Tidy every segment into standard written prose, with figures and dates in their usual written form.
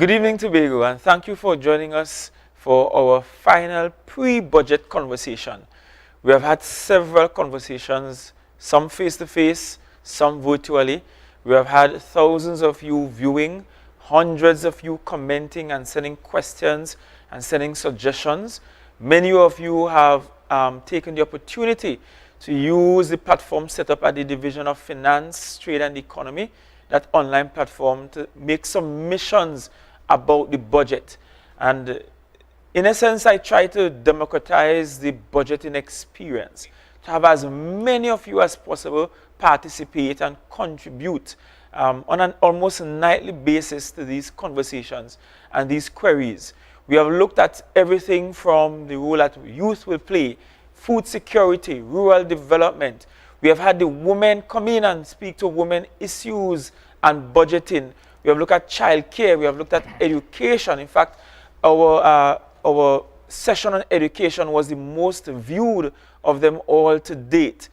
Good evening, Tobago, and thank you for joining us for our final pre-budget conversation. We have had several conversations, some face-to-face, some virtually. We have had thousands of you viewing, hundreds of you commenting and sending questions and sending suggestions. Many of you have taken the opportunity to use the platform set up at the Division of Finance, Trade and Economy, that online platform, to make submissions about the budget. And in a sense, I try to democratize the budgeting experience, to have as many of you as possible participate and contribute on an almost nightly basis to these conversations and these queries. We have looked at everything from the role that youth will play, food security, rural development. We have had the women come in and speak to women issues and budgeting. We have looked at childcare. We have looked at education. In fact, our session on education was the most viewed of them all to date.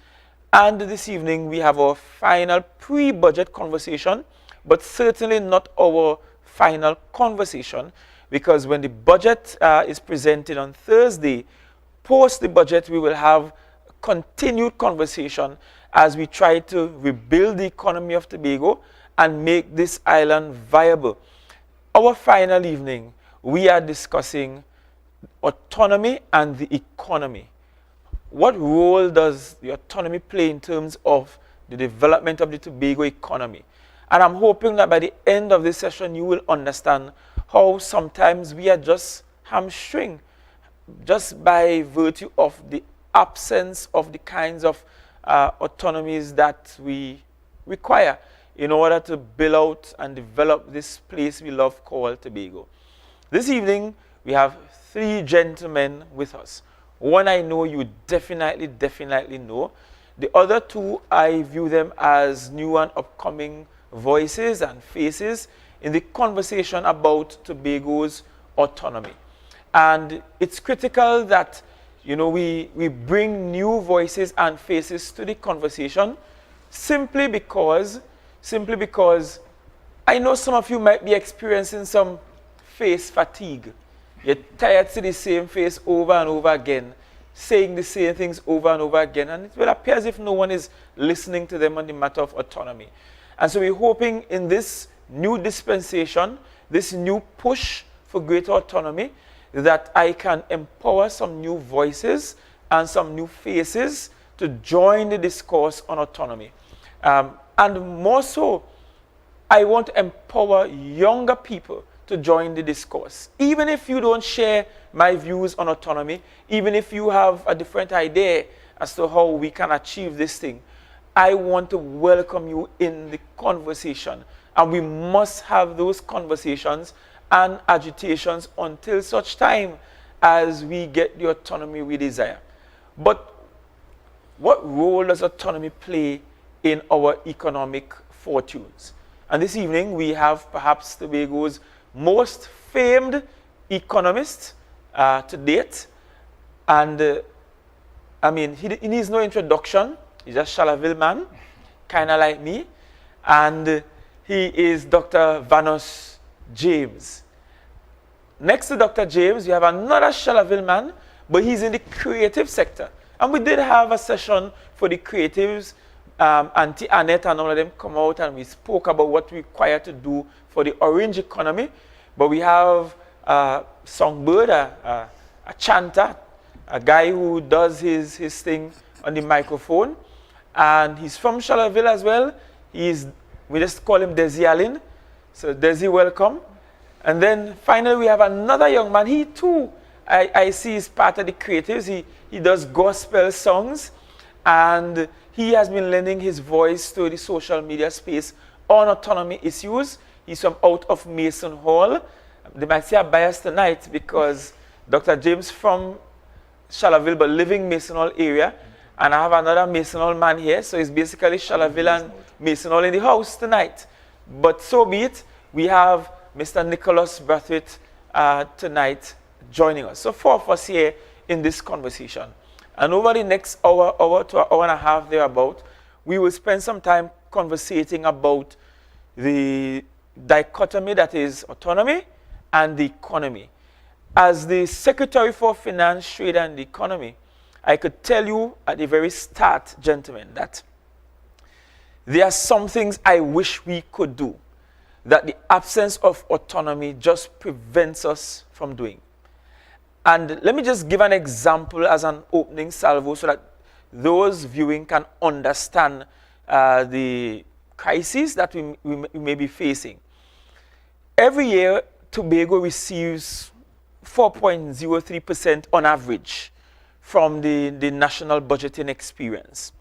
And this evening, we have our final pre-budget conversation, but certainly not our final conversation, because when the budget is presented on Thursday, post the budget, we will have continued conversation as we try to rebuild the economy of Tobago and make this island viable. Our final evening, we are discussing autonomy and the economy. What role does the autonomy play in terms of the development of the Tobago economy? And I'm hoping that by the end of this session, you will understand how sometimes we are just hamstring, just by virtue of the absence of the kinds of autonomies that we require in order to build out and develop this place we love called Tobago. This evening, we have three gentlemen with us. One I know you definitely know. The other two, I view them as new and upcoming voices and faces in the conversation about Tobago's autonomy. And it's critical that we bring new voices and faces to the conversation simply because I know some of you might be experiencing some face fatigue. You're tired to see the same face over and over again, saying the same things over and over again, and it will appear as if no one is listening to them on the matter of autonomy. And so we're hoping in this new dispensation, this new push for greater autonomy, that I can empower some new voices and some new faces to join the discourse on autonomy. And more so, I want to empower younger people to join the discourse. Even if you don't share my views on autonomy, even if you have a different idea as to how we can achieve this thing, I want to welcome you in the conversation. And we must have those conversations and agitations until such time as we get the autonomy we desire. But what role does autonomy play in our economic fortunes? And this evening, we have perhaps Tobago's most famed economist to date. And he needs no introduction. He's a Shallaville man, kind of like me. And he is Dr. Vanos James. Next to Dr. James, we have another Shallaville man, but he's in the creative sector. And we did have a session for the creatives. Auntie Annette and all of them come out and we spoke about what we require to do for the orange economy. But we have a songbird, a chanter, a guy who does his thing on the microphone. And he's from Shallaville as well. We just call him Desi Allen. So Desi, welcome. And then finally we have another young man. He too, I see, is part of the creatives. He does gospel songs. And he has been lending his voice to the social media space on autonomy issues. He's from out of Mason Hall. They might say I'm biased tonight because Dr. James from Shallaville, but living Mason Hall area. And I have another Mason Hall man here. So it's basically Shallaville and Mason Hall in the house tonight. But so be it. We have Mr. Nicholas Brathwaite tonight joining us. So four of us here in this conversation. And over the next hour to an hour and a half thereabout, we will spend some time conversating about the dichotomy that is autonomy and the economy. As the Secretary for Finance, Trade and the Economy, I could tell you at the very start, gentlemen, that there are some things I wish we could do that the absence of autonomy just prevents us from doing. And let me just give an example as an opening salvo so that those viewing can understand the crisis that we may be facing. Every year, Tobago receives 4.03% on average from the national budgeting experience.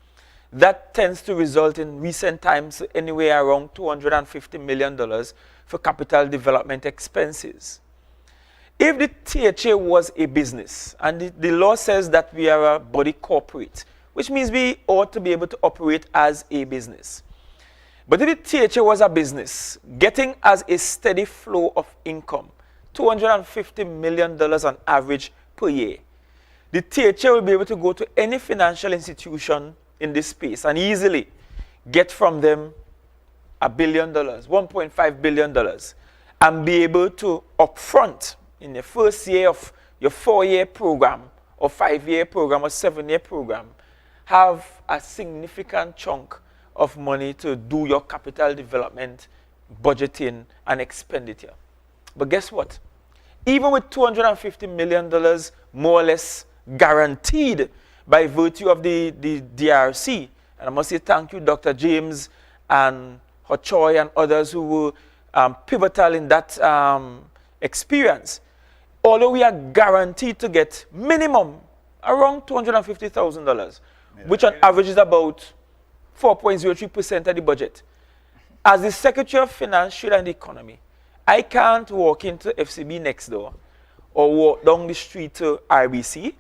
That tends to result in recent times anywhere around $250 million for capital development expenses. If the THA was a business, and the law says that we are a body corporate, which means we ought to be able to operate as a business. But if the THA was a business, getting as a steady flow of income, $250 million on average per year, the THA will be able to go to any financial institution in this space and easily get from them $1 billion, $1.5 billion, and be able to upfront in the first year of your 4-year program or 5-year program or 7-year program, have a significant chunk of money to do your capital development, budgeting, and expenditure. But guess what? Even with $250 million more or less guaranteed by virtue of the DRC, and I must say thank you, Dr. James and Hochoy and others who were pivotal in that experience. Although we are guaranteed to get minimum around $250,000, which on average is about 4.03% of the budget. As the Secretary of Finance, Trade and Economy, I can't walk into FCB next door or walk down the street to RBC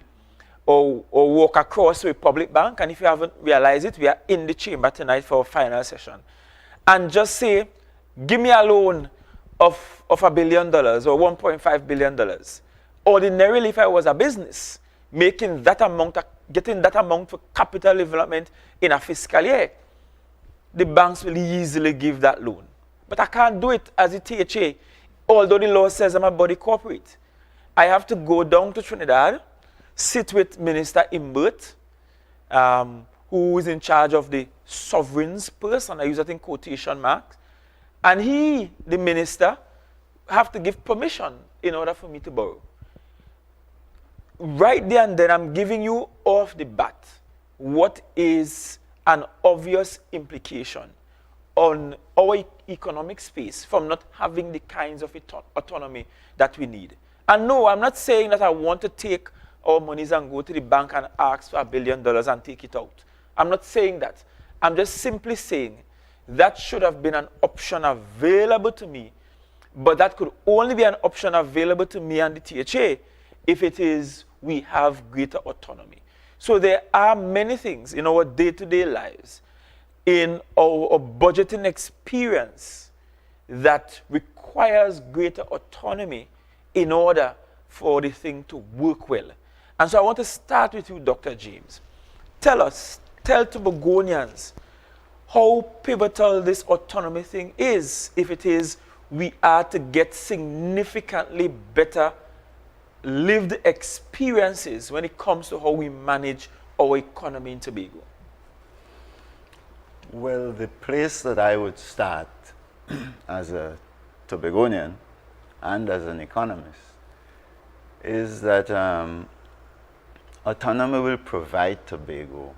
or walk across to a public bank, and if you haven't realized it, we are in the chamber tonight for our final session, and just say, give me a loan of $1 billion or $1.5 billion. Ordinarily, if I was a business, making that amount, getting that amount for capital development in a fiscal year, the banks will easily give that loan. But I can't do it as a THA, although the law says I'm a body corporate. I have to go down to Trinidad, sit with Minister Imbert, who is in charge of the sovereign's purse, and I use that in quotation marks, and he, the minister, have to give permission in order for me to borrow. Right there and then, I'm giving you off the bat what is an obvious implication on our economic space from not having the kinds of autonomy that we need. And no, I'm not saying that I want to take our monies and go to the bank and ask for $1 billion and take it out. I'm not saying that. I'm just simply saying that should have been an option available to me, but that could only be an option available to me and the THA if it is we have greater autonomy. So there are many things in our day-to-day lives, in our budgeting experience, that requires greater autonomy in order for the thing to work well. And so I want to start with you, Dr. James. Tell Tobagonians how pivotal this autonomy thing is, if it is we are to get significantly better lived experiences when it comes to how we manage our economy in Tobago. Well, the place that I would start as a Tobagonian and as an economist is that autonomy will provide Tobago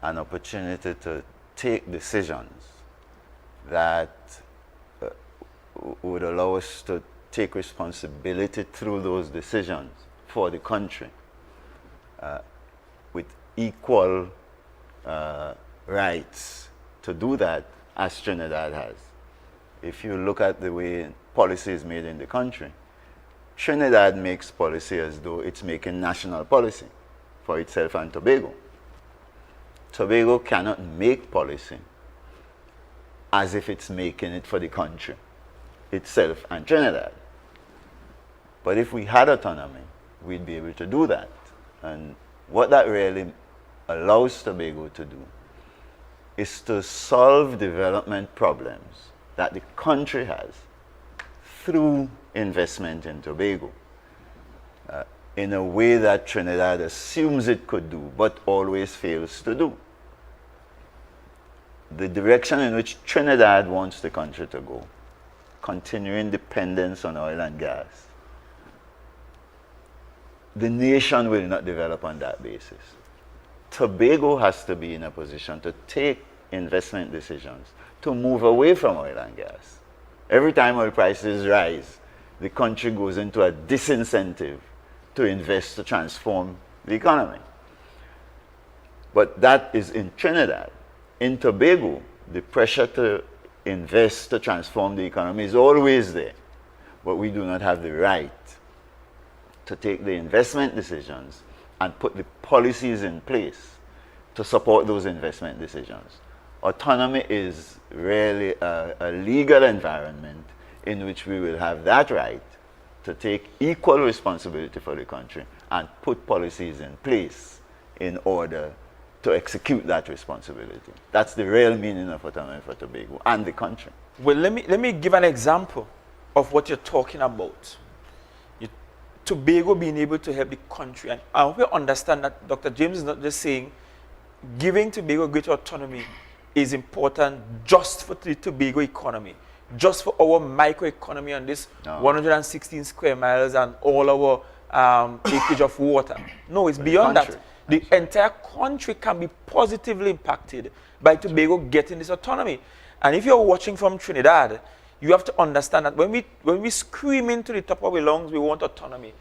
an opportunity to take decisions that would allow us to take responsibility through those decisions for the country with equal rights to do that as Trinidad has. If you look at the way policy is made in the country, Trinidad makes policy as though it's making national policy for itself and Tobago. Tobago cannot make policy as if it's making it for the country itself and Trinidad. But if we had autonomy, we'd be able to do that. And what that really allows Tobago to do is to solve development problems that the country has through investment in Tobago in a way that Trinidad assumes it could do, but always fails to do. The direction in which Trinidad wants the country to go, continuing dependence on oil and gas, the nation will not develop on that basis. Tobago has to be in a position to take investment decisions to move away from oil and gas. Every time oil prices rise, the country goes into a disincentive to invest to transform the economy. But that is in Trinidad. In Tobago, the pressure to invest to transform the economy is always there. But we do not have the right to take the investment decisions and put the policies in place to support those investment decisions. Autonomy is really a legal environment in which we will have that right to take equal responsibility for the country and put policies in place in order to execute that responsibility. That's the real meaning of autonomy for Tobago and the country. Well, let me give an example of what you're talking about. Tobago being able to help the country. And I hope you understand that Dr. James is not just saying giving Tobago greater autonomy is important just for the Tobago economy, just for our microeconomy on this 116 square miles and all our acreage of water. No, it's beyond that. The entire country can be positively impacted by Tobago getting this autonomy. And if you're watching from Trinidad, you have to understand that when we scream into the top of our lungs, we want autonomy,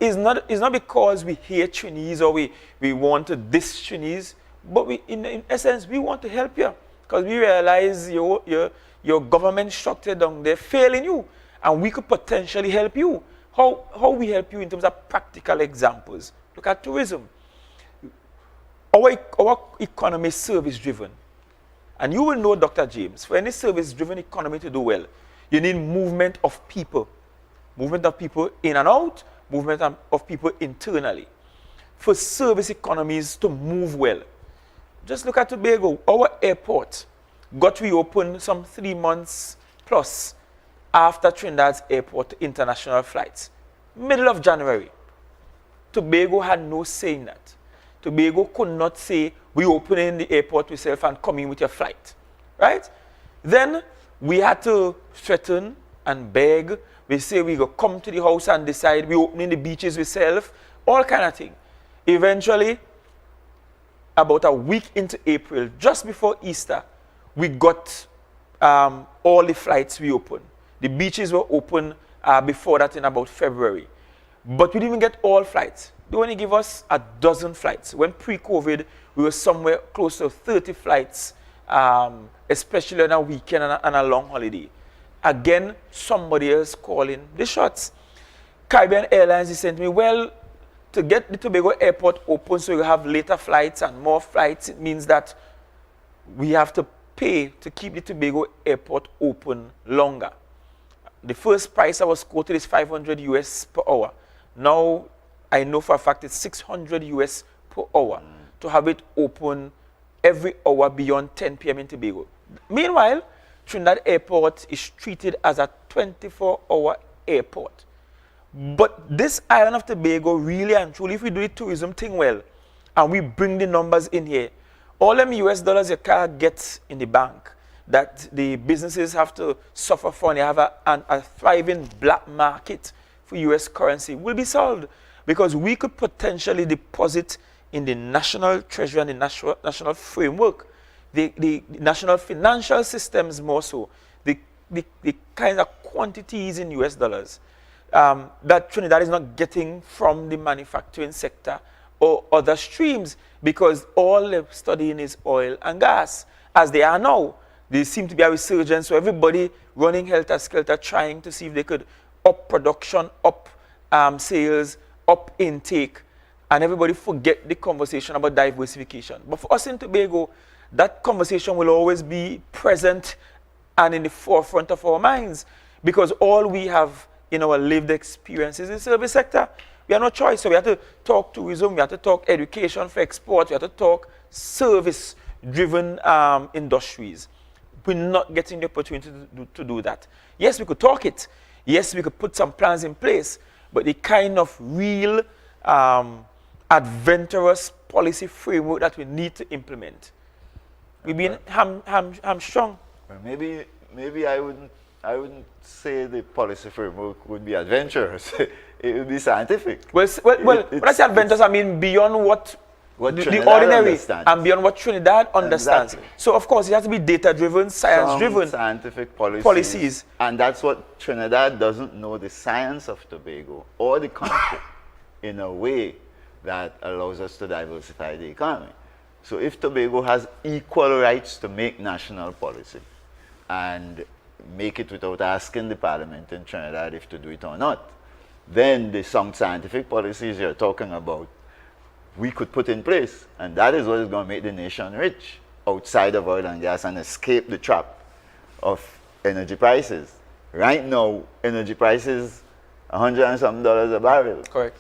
it's not because we hate Trinidad or we want to diss Trinidad, but in essence, we want to help you because we realize your government structure down there failing you, and we could potentially help you. How we help you in terms of practical examples? Look at tourism. Our economy is service-driven. And you will know, Dr. James, for any service-driven economy to do well, you need movement of people. Movement of people in and out, movement of people internally. For service economies to move well. Just look at Tobago. Our airport got reopened some 3 months plus after Trinidad's airport to international flights. Middle of January. Tobago had no say in that. Tobago could not say, we opening the airport yourself and come in with your flight, right? Then we had to threaten and beg. We say we go come to the house and decide we opening the beaches ourselves, all kind of thing. Eventually, about a week into April, just before Easter, we got all the flights reopened. The beaches were open before that in about February. But we didn't even get all flights. They only give us a dozen flights. When pre-COVID, we were somewhere close to 30 flights, especially on a weekend and a long holiday. Again, somebody else calling the shots. Caribbean Airlines, they sent me, well, to get the Tobago airport open so you have later flights and more flights, it means that we have to pay to keep the Tobago airport open longer. The first price I was quoted is 500 US per hour. Now, I know for a fact it's 600 US per hour to have it open every hour beyond 10 p.m. in Tobago. Meanwhile, Trinidad Airport is treated as a 24-hour airport. But this island of Tobago, really and truly, if we do the tourism thing well, and we bring the numbers in here, all them US dollars you can't get in the bank, that the businesses have to suffer for, and they have a thriving black market for US currency, will be solved. Because we could potentially deposit in the national treasury and the national framework, the national financial systems more so, the kind of quantities in US dollars that Trinidad is not getting from the manufacturing sector or other streams, because all they're studying is oil and gas. As they are now, there seem to be a resurgence, so everybody running helter-skelter trying to see if they could up production, up sales, up intake, and everybody forget the conversation about diversification. But for us in Tobago, that conversation will always be present and in the forefront of our minds, because all we have in our lived experience is the service sector. We have no choice. So we have to talk tourism, we have to talk education for export, we have to talk service-driven industries. We're not getting the opportunity to do that. Yes, we could talk it. Yes, we could put some plans in place, but the kind of real adventurous policy framework that we need to implement, we've been hamstrung. Well, maybe I wouldn't say the policy framework would be adventurous. It would be scientific. Well, when I say adventurous, I mean beyond what the ordinary understands. and beyond what Trinidad understands. Exactly. So, of course, it has to be data-driven, science-driven scientific policies. policies. And that's what Trinidad doesn't know, the science of Tobago or the country in a way that allows us to diversify the economy. So if Tobago has equal rights to make national policy and make it without asking the parliament in Trinidad if to do it or not, then the sound scientific policies you're talking about, we could put in place. And that is what is going to make the nation rich outside of oil and gas and escape the trap of energy prices. Right now, energy prices, $100 and something a barrel. Correct.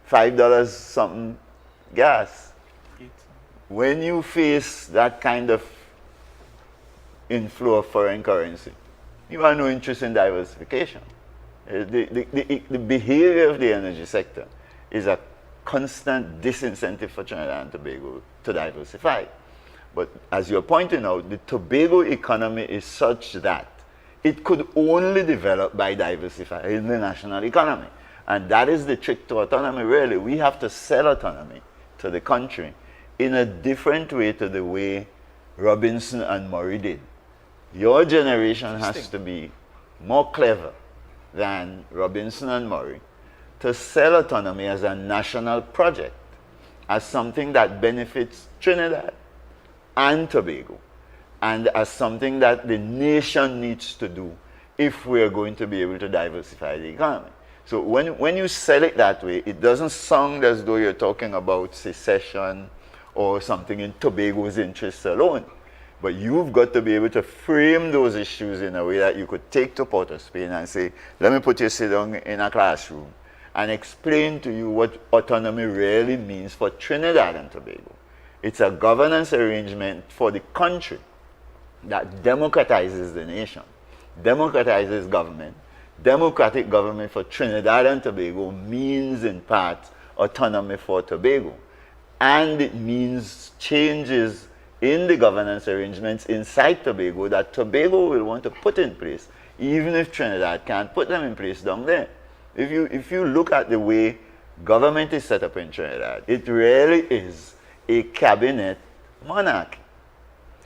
$5 something gas. When you face that kind of inflow of foreign currency, you have no interest in diversification. The behavior of the energy sector is a constant disincentive for Trinidad and Tobago to diversify. But as you're pointing out, the Tobago economy is such that it could only develop by diversifying the national economy. And that is the trick to autonomy, really. We have to sell autonomy to the country in a different way to the way Robinson and Murray did. Your generation has to be more clever than Robinson and Murray to sell autonomy as a national project, as something that benefits Trinidad and Tobago, and as something that the nation needs to do if we're going to be able to diversify the economy. So when you sell it that way, it doesn't sound as though you're talking about secession or something in Tobago's interests alone. But you've got to be able to frame those issues in a way that you could take to Port of Spain and say, let me put you sit down in a classroom and explain to you what autonomy really means for Trinidad and Tobago. It's a governance arrangement for the country that democratizes the nation, democratizes government. Democratic government for Trinidad and Tobago means, in part, autonomy for Tobago. And it means changes in the governance arrangements inside Tobago that Tobago will want to put in place, even if Trinidad can't put them in place down there. If you look at the way government is set up in Trinidad, it really is a cabinet monarchy.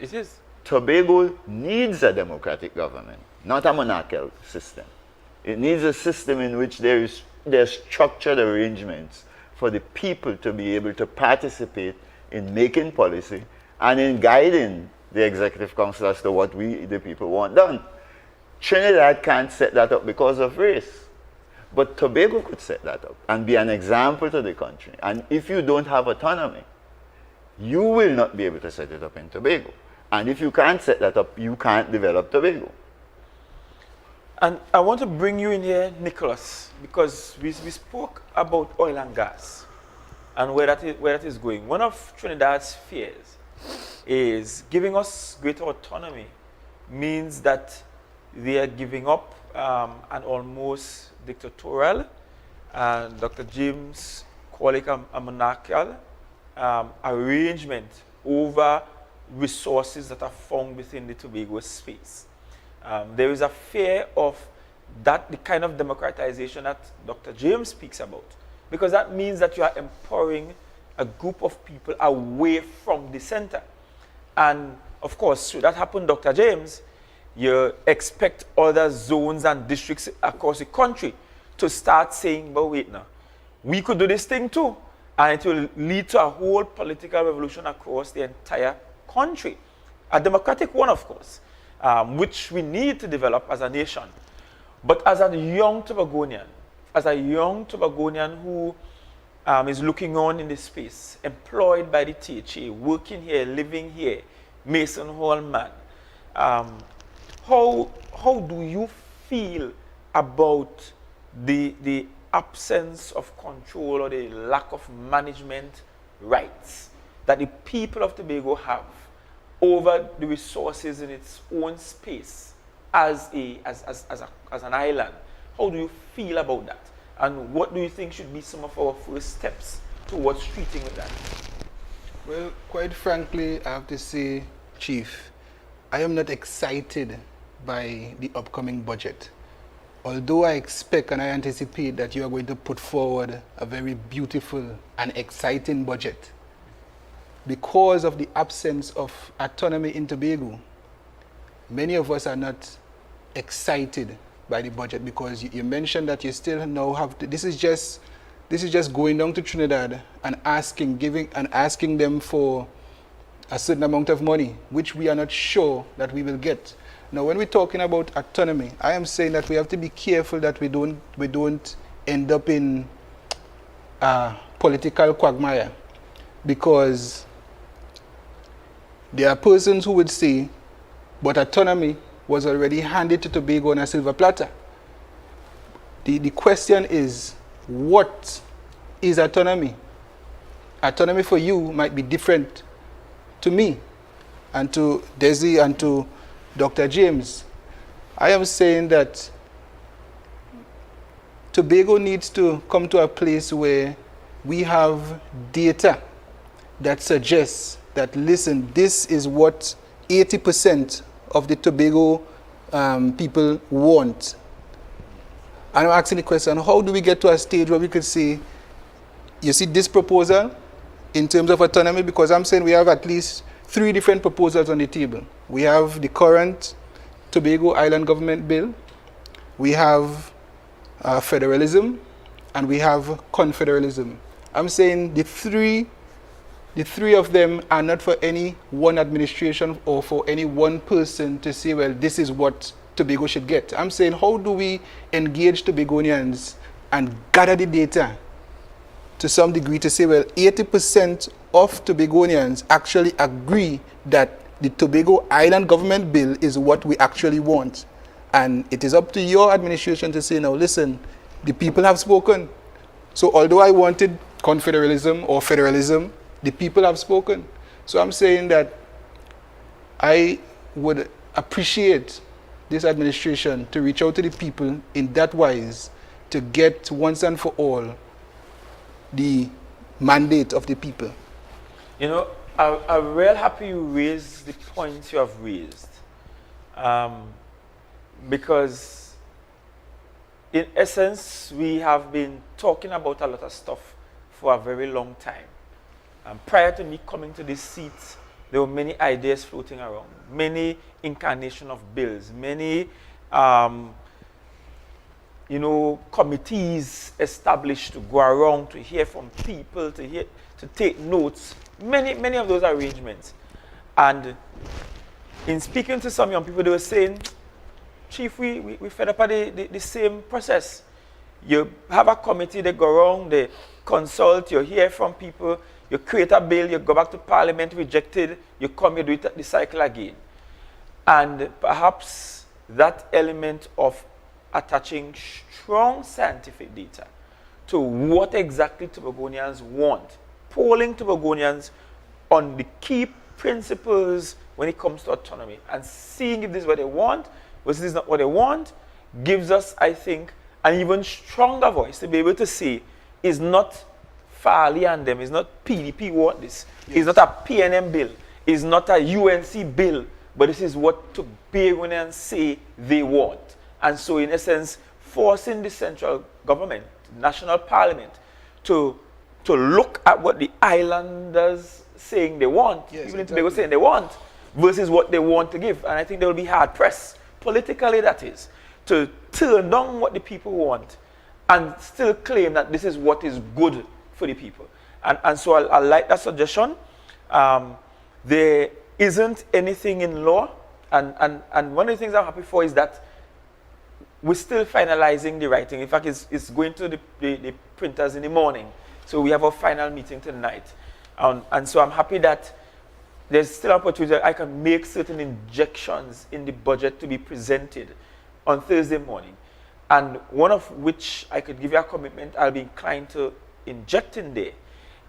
It is. Tobago needs a democratic government, not a monarchical system. It needs a system in which there's structured arrangements for the people to be able to participate in making policy and in guiding the executive council as to what we, the people, want done. Trinidad can't set that up because of race. But Tobago could set that up and be an example to the country. And if you don't have autonomy, you will not be able to set it up in Tobago. And if you can't set that up, you can't develop Tobago. And I want to bring you in here, Nicholas, because we spoke about oil and gas and where that is going. One of Trinidad's fears is giving us greater autonomy means that they are giving up an almost dictatorial, and Dr. James called it a monarchical arrangement over resources that are found within the Tobago space. There is a fear of that, the kind of democratization that Dr. James speaks about, because that means that you are empowering a group of people away from the center. And of course, should that happen, Dr. James, you expect other zones and districts across the country to start saying, but wait now, we could do this thing too. And it will lead to a whole political revolution across the entire country. A democratic one, of course, which we need to develop as a nation. But as a young Tobagonian who is looking on in this space, employed by the THA, working here, living here, Mason Hall man, how do you feel about the absence of control or the lack of management rights that the people of Tobago have over the resources in its own space as an island. How do you feel about that? And what do you think should be some of our first steps towards treating with that? Well, quite frankly, I have to say, Chief, I am not excited by the upcoming budget. Although I expect and I anticipate that you are going to put forward a very beautiful and exciting budget, because of the absence of autonomy in Tobago, many of us are not excited by the budget, because you mentioned that you still now have to, this is just going down to Trinidad and asking them for a certain amount of money, which we are not sure that we will get. Now, when we're talking about autonomy, I am saying that we have to be careful that we don't end up in a political quagmire, because there are persons who would say, but autonomy was already handed to Tobago on a silver platter. The question is, what is autonomy? Autonomy for you might be different to me and to Desi and to Dr. James. I am saying that Tobago needs to come to a place where we have data that suggests that, listen, this is what 80% of the Tobago people want. And I'm asking the question, how do we get to a stage where we could say, you see this proposal in terms of autonomy? Because I'm saying we have at least 3 different proposals on the table. We have the current Tobago Island Government Bill, we have federalism, and we have confederalism. I'm saying the three of them are not for any one administration or for any one person to say, well, this is what Tobago should get. I'm saying, how do we engage Tobagonians and gather the data to some degree to say, well, 80% of Tobagonians actually agree that the Tobago Island Government Bill is what we actually want. And it is up to your administration to say, now listen, the people have spoken. So although I wanted confederalism or federalism, the people have spoken. So I'm saying that I would appreciate this administration to reach out to the people in that wise to get once and for all the mandate of the people. You know, I'm real happy you raised the points you have raised. Because in essence, we have been talking about a lot of stuff for a very long time. Prior to me coming to this seat, there were many ideas floating around, many incarnation of bills, many committees established to go around to hear from people, to take notes, many of those arrangements. And in speaking to some young people, they were saying, Chief, we fed up at the same process. You have a committee, they go around, they consult, you hear from people, you create a bill, you go back to Parliament, rejected, you come, you do it, the cycle again. And perhaps that element of attaching strong scientific data to what exactly Tobagonians want, polling Tobagonians on the key principles when it comes to autonomy, and seeing if this is what they want versus this is not what they want, gives us, I think, an even stronger voice to be able to say, is not Farley and them, is not PDP want this, it's not a PNM bill, it's not a UNC bill, but this is what Tobagonians say they want. And so, in essence, forcing the central government, national parliament, to look at what the islanders saying they want, yes, even in Tobago saying they want, versus what they want to give. And I think they will be hard pressed, politically that is, to turn down what the people want and still claim that this is what is good for the people. And so I like that suggestion. There isn't anything in law, and one of the things I'm happy for is that we're still finalizing the writing. In fact, it's going to the printers in the morning. So we have a final meeting tonight. And so I'm happy that there's still an opportunity that I can make certain injections in the budget to be presented on Thursday morning. And one of which I could give you a commitment I'll be inclined to inject in there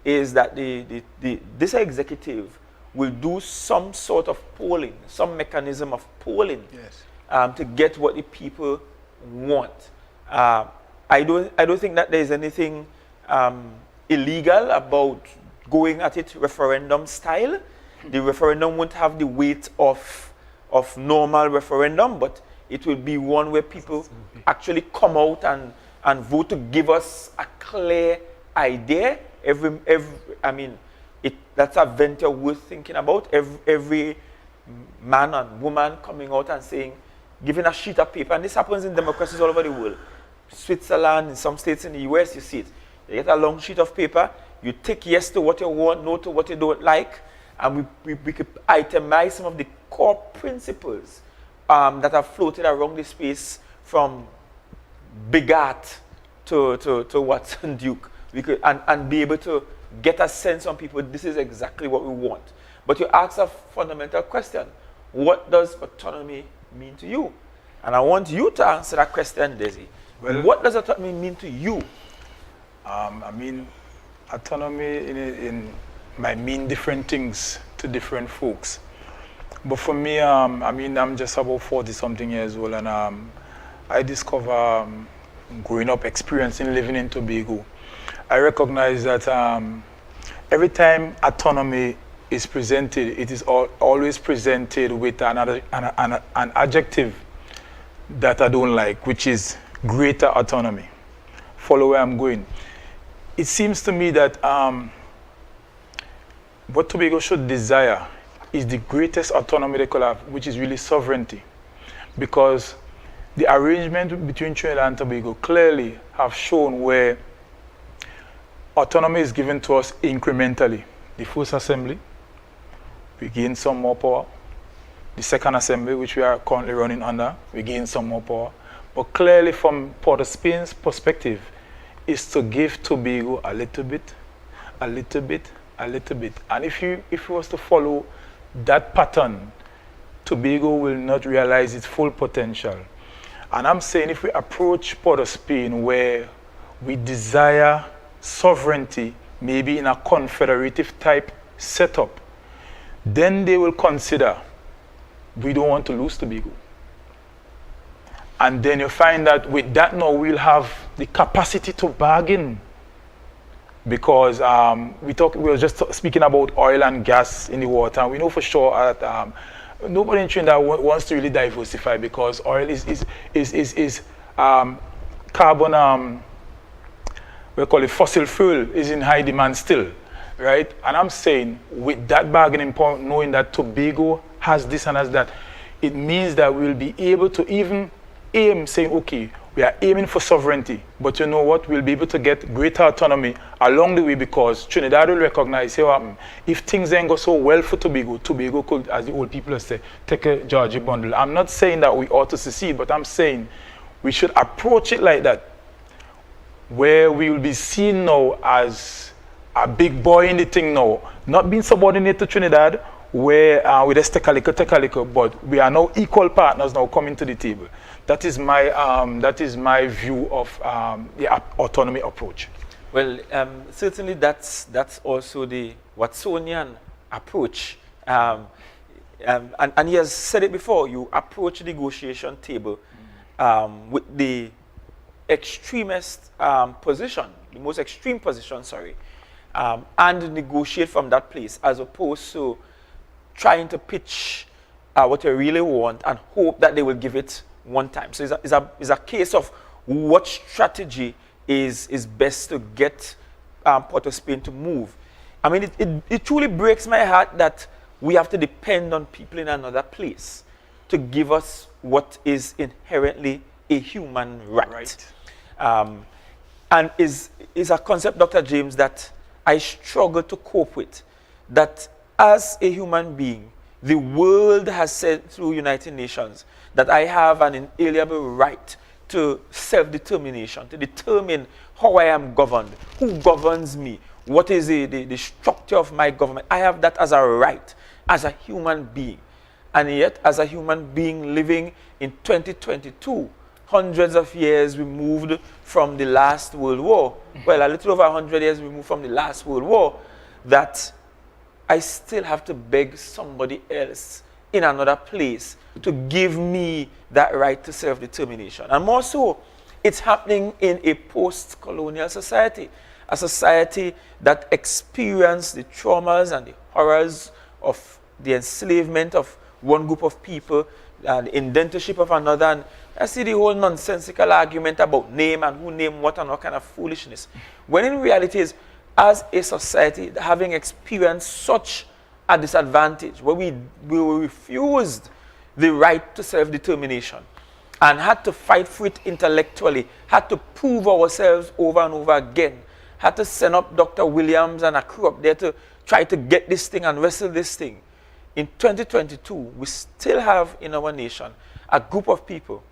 is that this executive will do some sort of polling, some mechanism of polling. Yes. to get what the people want. I don't think that there is anything illegal about going at it referendum style. The referendum won't have the weight of normal referendum, but it will be one where people actually come out and vote to give us a clear idea. That's a venture worth thinking about. Every man and woman coming out and saying, giving a sheet of paper, and this happens in democracies all over the world. Switzerland, in some states in the US, you see it. You get a long sheet of paper, you tick yes to what you want, no to what you don't like, and we could itemize some of the core principles that are floated around the space, from big art to Watson Duke. We could, and be able to get a sense on people, this is exactly what we want. But you ask a fundamental question: what does autonomy mean to you? And I want you to answer that question, Desi. Well, what does autonomy mean to you? Autonomy might mean different things to different folks. But for me, I'm just about 40-something years old, and I discover growing up, experiencing living in Tobago, I recognize that every time autonomy is presented, it is always presented with an adjective that I don't like, which is greater autonomy. Follow where I'm going. It seems to me that what Tobago should desire is the greatest autonomy they could have, which is really sovereignty. Because the arrangement between Trinidad and Tobago clearly have shown where autonomy is given to us incrementally. The first assembly, we gain some more power. The second assembly, which we are currently running under, we gain some more power. But clearly from Port of Spain's perspective, is to give Tobago a little bit, a little bit, a little bit. And if you was to follow that pattern, Tobago will not realize its full potential. And I'm saying if we approach Port of Spain where we desire sovereignty, maybe in a confederative type setup, then they will consider we don't want to lose Tobago. And then you find that with that now we'll have the capacity to bargain. Because we were just speaking about oil and gas in the water, and we know for sure that nobody in Trinidad wants to really diversify, because oil is carbon, we call it fossil fuel, is in high demand still, right? And I'm saying with that bargaining point, knowing that Tobago has this and has that, it means that we'll be able to even aim, saying, okay, we are aiming for sovereignty, but you know what? We'll be able to get greater autonomy along the way, because Trinidad will recognize, if things ain't go so well for Tobago, Tobago could, as the old people say, take a Georgie bundle. I'm not saying that we ought to secede, but I'm saying we should approach it like that, where we will be seen now as a big boy in the thing now, not being subordinate to Trinidad, where we just take a little, but we are now equal partners now coming to the table. That is my view of the autonomy approach. Well, certainly that's also the Watsonian approach. And he has said it before, you approach the negotiation table with the extremist position, the most extreme position, and negotiate from that place, as opposed to trying to pitch what you really want and hope that they will give it one time. So it's a case of what strategy is best to get Port of Spain to move. I mean, it truly breaks my heart that we have to depend on people in another place to give us what is inherently a human right. And is a concept, Dr. James, that I struggle to cope with. That as a human being, the world has said through United Nations that I have an inalienable right to self-determination, to determine how I am governed, who governs me, what is the structure of my government. I have that as a right, as a human being. And yet, as a human being living in 2022, hundreds of years removed from the last World War, well, a little over 100 years removed from the last World War, that I still have to beg somebody else in another place to give me that right to self-determination. And more so, it's happening in a post-colonial society, a society that experienced the traumas and the horrors of the enslavement of one group of people and the indentureship of another. And I see the whole nonsensical argument about name and who name what and all kind of foolishness. When in reality is, as a society, having experienced such a disadvantage, where we were refused the right to self-determination and had to fight for it intellectually, had to prove ourselves over and over again, had to send up Dr. Williams and a crew up there to try to get this thing and wrestle this thing. In 2022, we still have in our nation a group of people,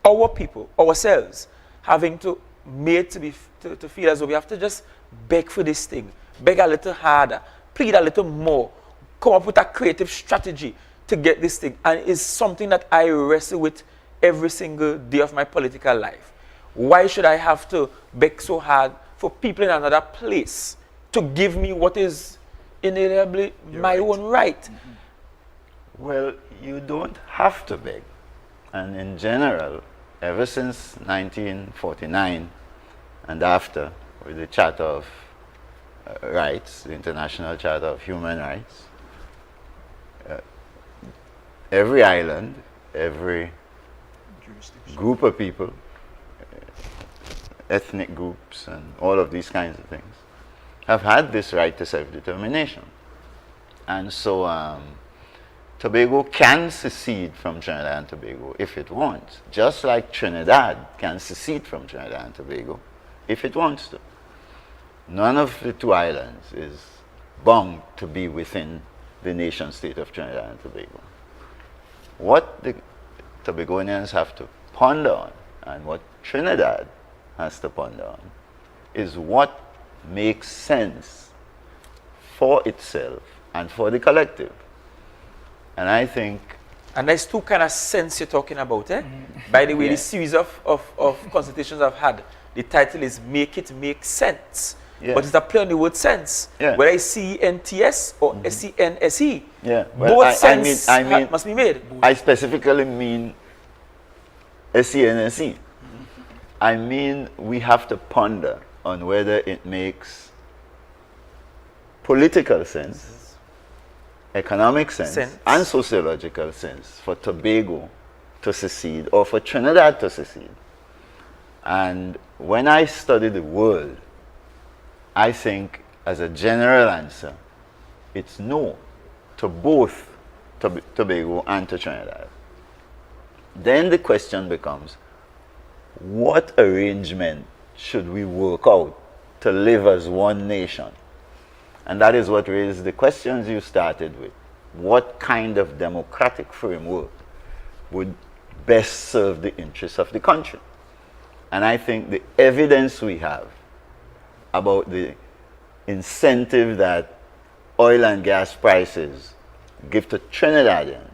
ourselves, having to to feel as though we have to just beg for this thing, beg a little harder, plead a little more, come up with a creative strategy to get this thing. And it's something that I wrestle with every single day of my political life. Why should I have to beg so hard for people in another place to give me what is inalienably my own right? Well, you don't have to beg. And in general, ever since 1949 and after, with the Charter of Rights, the International Charter of Human Rights, every island, every group of people, ethnic groups and all of these kinds of things, have had this right to self-determination. And so Tobago can secede from Trinidad and Tobago if it wants, just like Trinidad can secede from Trinidad and Tobago if it wants to. None of the two islands is bound to be within the nation state of Trinidad and Tobago. What the Tobagonians have to ponder on, and what Trinidad has to ponder on, is what makes sense for itself and for the collective. And I think... And there's two kind of sense you're talking about, eh? By the way, the series of consultations I've had, the title is Make It Make Sense. Yeah. But it's a play on the word sense. Yeah. Whether it's C-E-N-T-S or S-E-N-S-E. Yeah. Well, both sense must be made. I specifically mean S-E-N-S-E. I mean we have to ponder on whether it makes political sense, economic sense, and sociological sense for Tobago to secede or for Trinidad to secede. And when I study the world, I think as a general answer, it's no to both Tobago and to Trinidad. Then the question becomes, what arrangement should we work out to live as one nation? And that is what raises the questions you started with. What kind of democratic framework would best serve the interests of the country? And I think the evidence we have about the incentive that oil and gas prices give to Trinidadians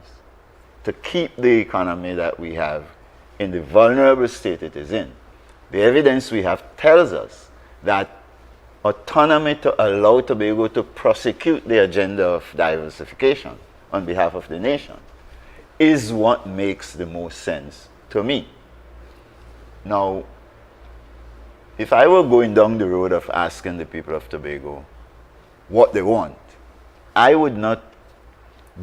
to keep the economy that we have in the vulnerable state it is in, the evidence we have tells us that autonomy to allow Tobago to prosecute the agenda of diversification on behalf of the nation is what makes the most sense to me. Now, if I were going down the road of asking the people of Tobago what they want, I would not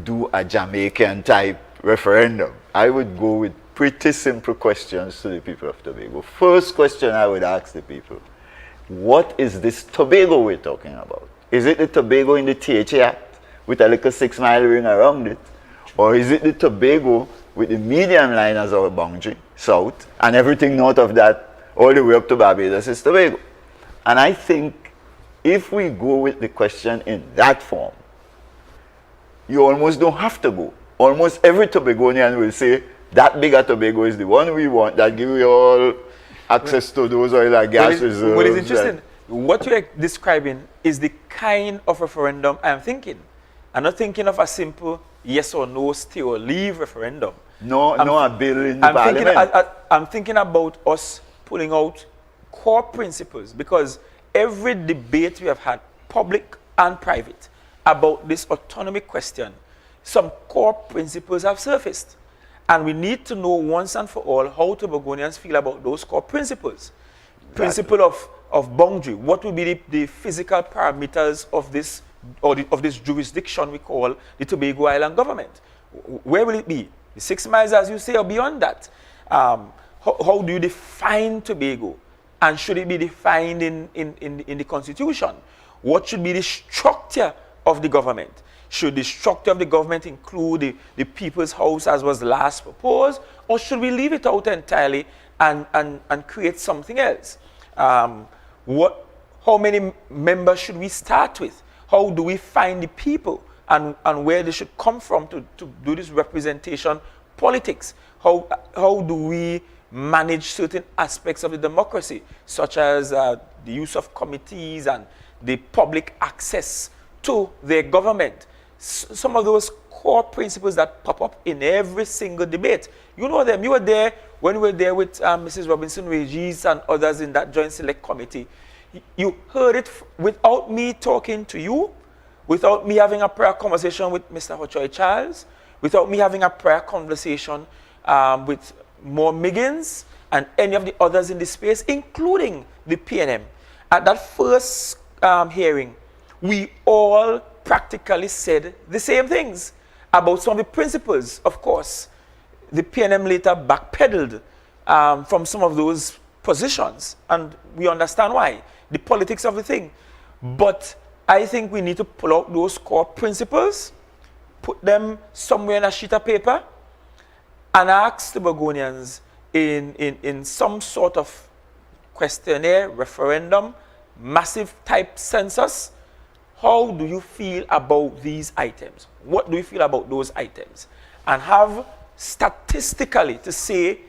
do a Jamaican type referendum. I would go with pretty simple questions to the people of Tobago. First question I would ask the people, what is this Tobago we're talking about? Is it the Tobago in the THA Act with a little 6-mile ring around it? Or is it the Tobago with the median line as our boundary, south, and everything north of that all the way up to Barbados is Tobago? And I think if we go with the question in that form, you almost don't have to go. Almost every Tobagonian will say, that bigger Tobago is the one we want, that give you all access to those oil and gas reserves. What is interesting, what you're describing is the kind of referendum I'm thinking. I'm not thinking of a simple yes or no, stay or leave referendum. No, a bill in the parliament. I'm thinking about us pulling out core principles, because every debate we have had, public and private, about this autonomy question some core principles have surfaced. And we need to know once and for all how Tobagonians feel about those core principles. Principle of boundary. What will be the physical parameters of this, of this jurisdiction we call the Tobago Island government? Where will it be? The 6 miles, as you say, or beyond that? How do you define Tobago? And should it be defined in the Constitution? What should be the structure of the government? Should the structure of the government include the People's House as was last proposed? Or should we leave it out entirely and create something else? How many members should we start with? How do we find the people and where they should come from to do this representation politics? How do we manage certain aspects of the democracy, such as the use of committees and the public access to their government? Some of those core principles that pop up in every single debate. You know them. You were there when we were there with Mrs. Robinson-Regis and others in that Joint Select Committee. You heard it without me talking to you, without me having a prior conversation with Mr. Hochoy Charles, without me having a prior conversation with Moore Miggins and any of the others in the space, including the PNM. At that first hearing, we all practically said the same things about some of the principles. Of course, the PNM later backpedaled from some of those positions, and we understand why, the politics of the thing. But I think we need to pull out those core principles, put them somewhere in a sheet of paper, and ask the Tobagonians in some sort of questionnaire, referendum, massive type census, how do you feel about these items? What do you feel about those items? And have statistically to say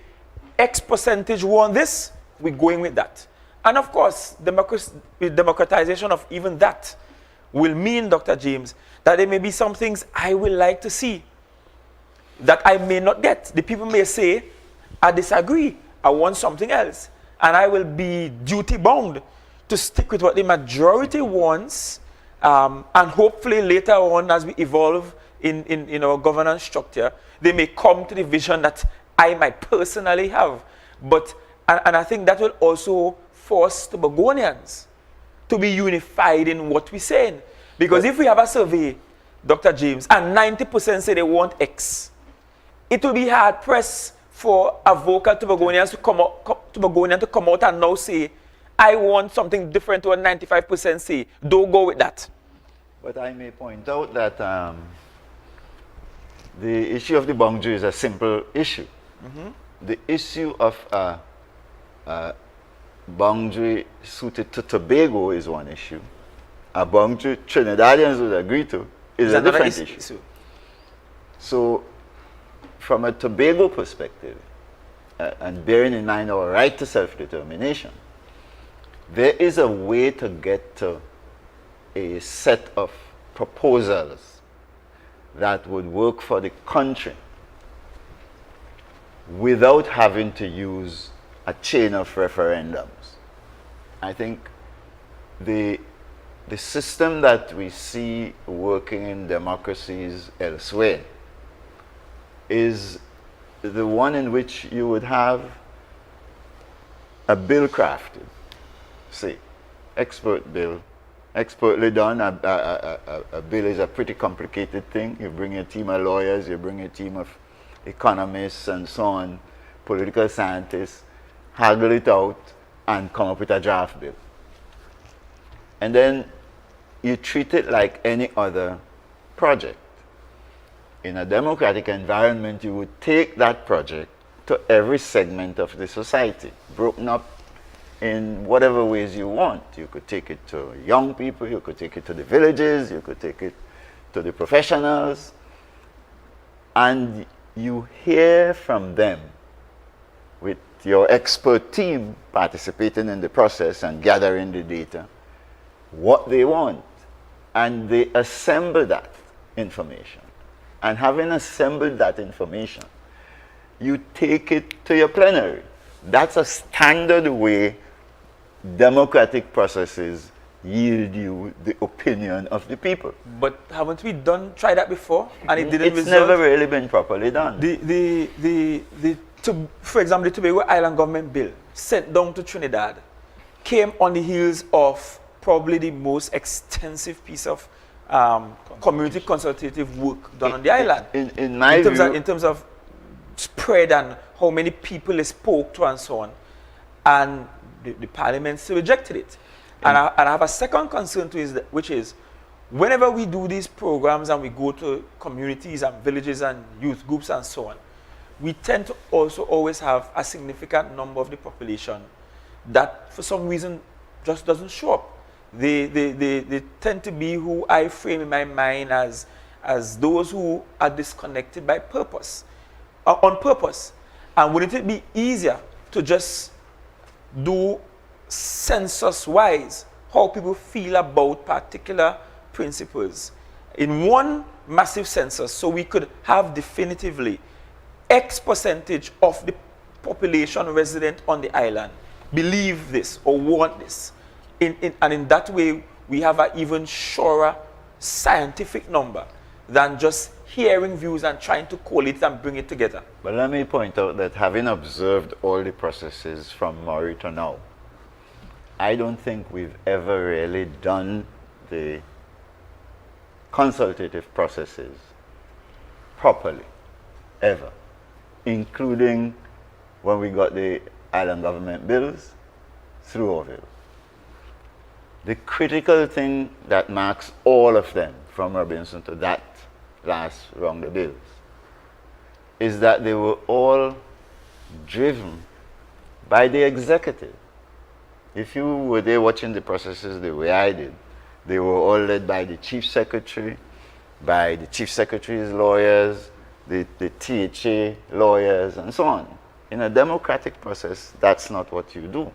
X percentage won this, we're going with that. And of course, democratization of even that will mean, Dr. James, that there may be some things I would like to see that I may not get. The people may say, I disagree, I want something else. And I will be duty bound to stick with what the majority wants, and hopefully later on as we evolve in our governance structure, they may come to the vision that I might personally have. But, and I think that will also force Tobagonians to be unified in what we're saying. Because if we have a survey, Dr. James, and 90% say they want X, it will be hard pressed for a vocal Tobagonian to come out and now say, I want something different to what 95% say. Don't go with that. But I may point out that the issue of the boundary is a simple issue. Mm-hmm. The issue of boundary suited to Tobago is one issue. A boundary Trinidadians would agree to is a different issue. So, from a Tobago perspective, and bearing in mind our right to self-determination, there is a way to get to a set of proposals that would work for the country without having to use a chain of referendums. I think the system that we see working in democracies elsewhere is the one in which you would have a bill crafted, say, expert bill, expertly done. A bill is a pretty complicated thing. You bring a team of lawyers, you bring a team of economists and so on, political scientists, haggle it out and come up with a draft bill. And then you treat it like any other project. In a democratic environment, you would take that project to every segment of the society, broken up in whatever ways you want. You could take it to young people, you could take it to the villages, you could take it to the professionals, and you hear from them with your expert team participating in the process and gathering the data, what they want, and they assemble that information. And having assembled that information, you take it to your plenary. That's a standard way democratic processes yield you the opinion of the people. But haven't we tried that before and it didn't It's result? never really been properly done. For example, the Tobago Island government bill sent down to Trinidad came on the heels of probably the most extensive piece of community consultative work done on the island. In my view, In terms of spread and how many people it spoke to and so on. And the parliament still rejected it. And I have a second concern to it, which is whenever we do these programs and we go to communities and villages and youth groups and so on, we tend to also always have a significant number of the population that for some reason just doesn't show up. They tend to be who I frame in my mind as those who are disconnected by purpose, on purpose. And wouldn't it be easier to just do census-wise how people feel about particular principles in one massive census, so we could have definitively X percentage of the population resident on the island believe this or want this. And in that way, we have an even surer scientific number than just hearing views and trying to collate and bring it together. but let me point out that having observed all the processes from Murray to now, I don't think we've ever really done the consultative processes properly, ever, including when we got the island government bills through Orville. The critical thing that marks all of them, from Robinson to that last round of bills, is that they were all driven by the executive. If you were there watching the processes the way I did, they were all led by the chief secretary, by the chief secretary's lawyers, the THA lawyers, and so on. In a democratic process, that's not what you do.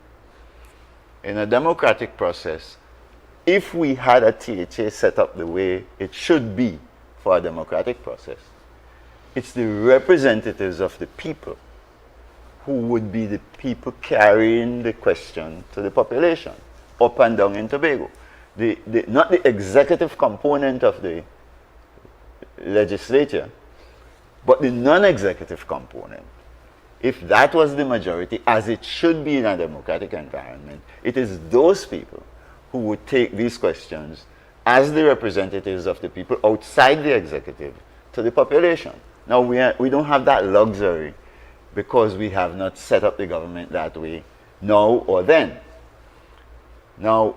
In a democratic process, if we had a THA set up the way it should be for a democratic process, it's the representatives of the people who would be the people carrying the question to the population, up and down in Tobago. Not the executive component of the legislature, but the non-executive component. If that was the majority, as it should be in a democratic environment, it is those people who would take these questions as the representatives of the people outside the executive to the population. Now, we don't have that luxury because we have not set up the government that way now or then. Now,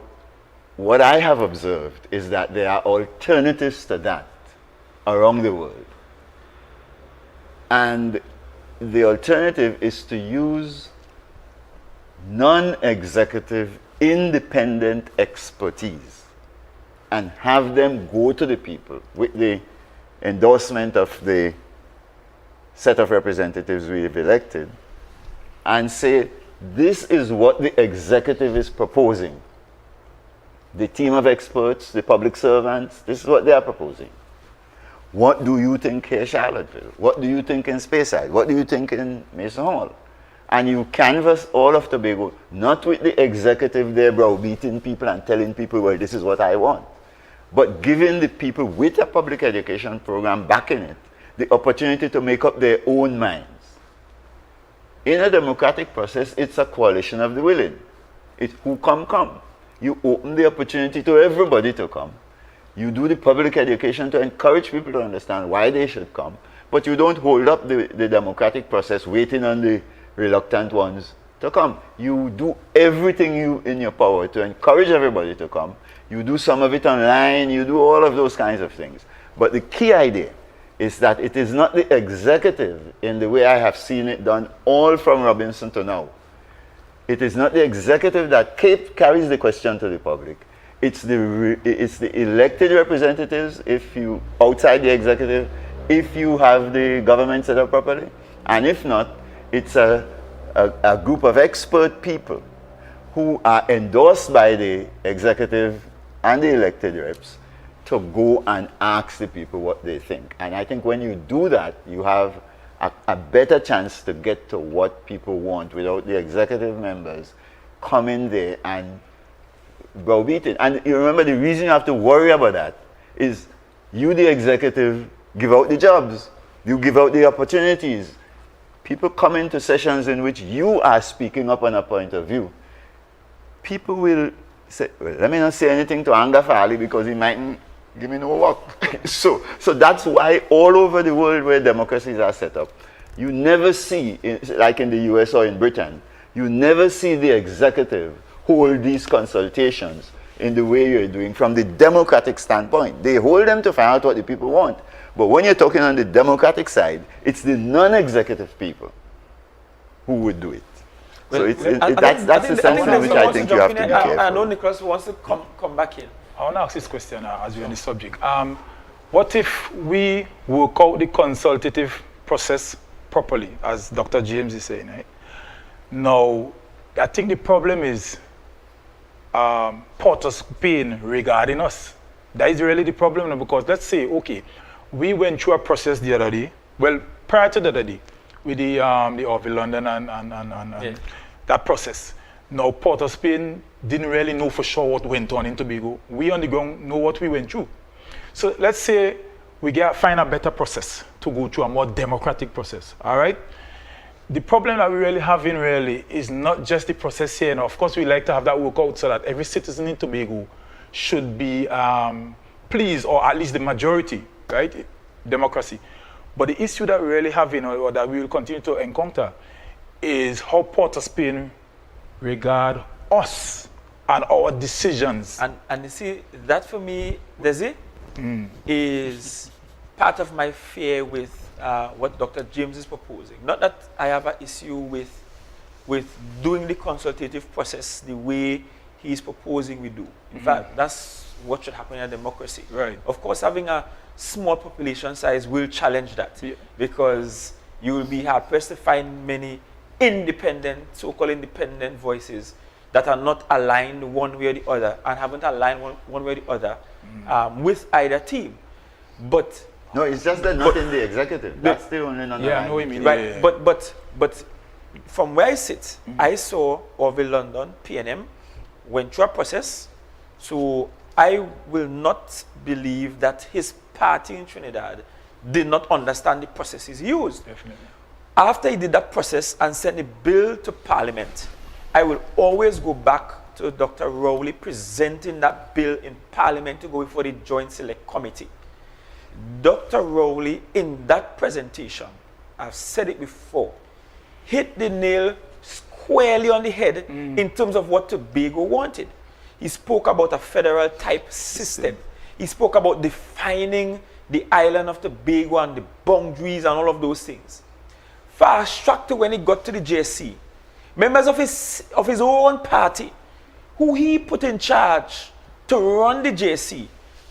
what I have observed is that there are alternatives to that around the world. And the alternative is to use non-executive independent expertise and have them go to the people with the endorsement of the set of representatives we've elected and say, this is what the executive is proposing. The team of experts, the public servants, this is what they are proposing. What do you think here, Charlottesville? What do you think in Speyside? What do you think in Mason Hall? And you canvass all of Tobago, not with the executive there browbeating people and telling people, well, this is what I want, but giving the people with a public education program backing it the opportunity to make up their own minds. In a democratic process, it's a coalition of the willing. It's who come. You open the opportunity to everybody to come. You do the public education to encourage people to understand why they should come, but you don't hold up the democratic process waiting on the reluctant ones to come. You do everything in your power to encourage everybody to come. You do some of it online, you do all of those kinds of things. But the key idea is that it is not the executive in the way I have seen it done all from Robinson to now. It is not the executive that carries the question to the public. It's the elected representatives, if you outside the executive, if you have the government set up properly, and if not, it's a group of expert people who are endorsed by the executive and the elected reps to go and ask the people what they think. And I think when you do that, you have a better chance to get to what people want without the executive members coming there and browbeating. And you remember the reason you have to worry about that is you, the executive, give out the jobs. You give out the opportunities. People come into sessions in which you are speaking up on a point of view. People will say, well, let me not say anything to anger Farley because he mightn't give me no work. so that's why all over the world where democracies are set up, you never see, like in the US or in Britain, you never see the executive hold these consultations in the way you're doing from the democratic standpoint. They hold them to find out what the people want. But when you're talking on the democratic side, it's the non-executive people who would do it. So that's the sense in which I think you have to be careful. I know Nicholas wants to come back in. I want to ask this question as we're on the subject. What if we work out the consultative process properly, as Dr. James is saying, right? Now, I think the problem is Porter's pain regarding us. That is really the problem, because let's say, okay, we went through a process the other day, well, prior to the other day, with the Orville London and that process. Now, Port of Spain didn't really know for sure what went on in Tobago. We on the ground know what we went through. So let's say we find a better process to go through, a more democratic process, all right? The problem that we really have in really is not just the process here. And of course, we like to have that work out so that every citizen in Tobago should be pleased, or at least the majority, right? Democracy. But the issue that we really have in, or that we will continue to encounter, is how Port of Spain regard us and our decisions. And you see, that for me, Desi, is part of my fear with what Dr. James is proposing. Not that I have an issue with doing the consultative process the way he's proposing we do. In fact, that's what should happen in a democracy. Right. Of course, having a small population size will challenge that, because you will be hard-pressed to find many independent, so-called independent voices that are not aligned one way or the other, and haven't aligned one way or the other with either team. But no, it's just that not in the executive. That's the only non-aligned. Yeah, I know what you mean. right, Yeah. But from where I sit, I saw Orville London, PNM, went through a process. So I will not believe that his party in Trinidad did not understand the processes he used. Definitely. After he did that process and sent the bill to Parliament, I will always go back to Dr. Rowley presenting that bill in Parliament to go before the Joint Select Committee. Dr. Rowley, in that presentation, I've said it before, hit the nail squarely on the head in terms of what Tobago wanted. He spoke about a federal type system. He spoke about defining the island of Tobago and the boundaries and all of those things. Fast track to when he got to the JC, members of his own party, who he put in charge to run the JC,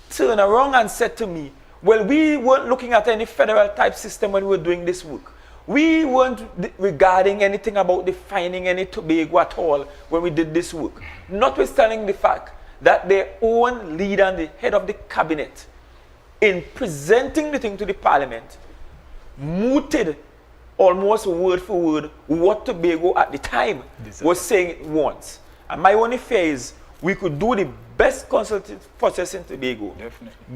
turned around and said to me, well, we weren't looking at any federal type system when we were doing this work. We weren't regarding anything about defining any Tobago at all when we did this work. Notwithstanding the fact that their own leader and the head of the cabinet, in presenting the thing to the Parliament, mooted almost word for word what Tobago at the time was saying it wants. And my only fear is we could do the best consultative process in Tobago,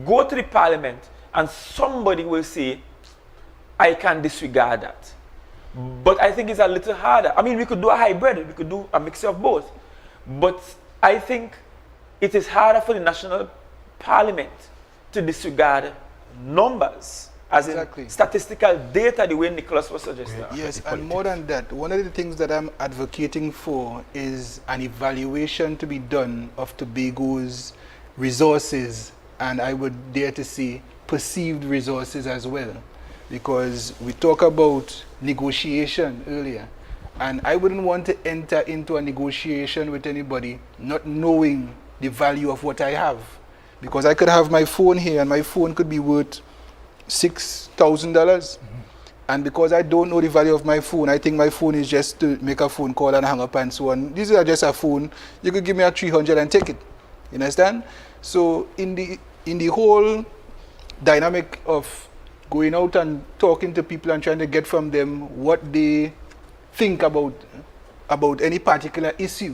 go to the Parliament, and somebody will say, I can disregard that. But I think it's a little harder. I mean, we could do a hybrid, we could do a mixture of both. But I think it is harder for the National Parliament to disregard numbers, as in statistical data, the way Nicholas was suggesting. Yes, and more than that, one of the things that I'm advocating for is an evaluation to be done of Tobago's resources, and I would dare to say perceived resources as well. Because we talk about negotiation earlier, and I wouldn't want to enter into a negotiation with anybody not knowing the value of what I have. Because I could have my phone here, and my phone could be worth $6,000. And because I don't know the value of my phone, I think my phone is just to make a phone call and hang up and so on. This is just a phone. You could give me a 300 and take it. You understand? So in the whole dynamic of going out and talking to people and trying to get from them what they think about any particular issue,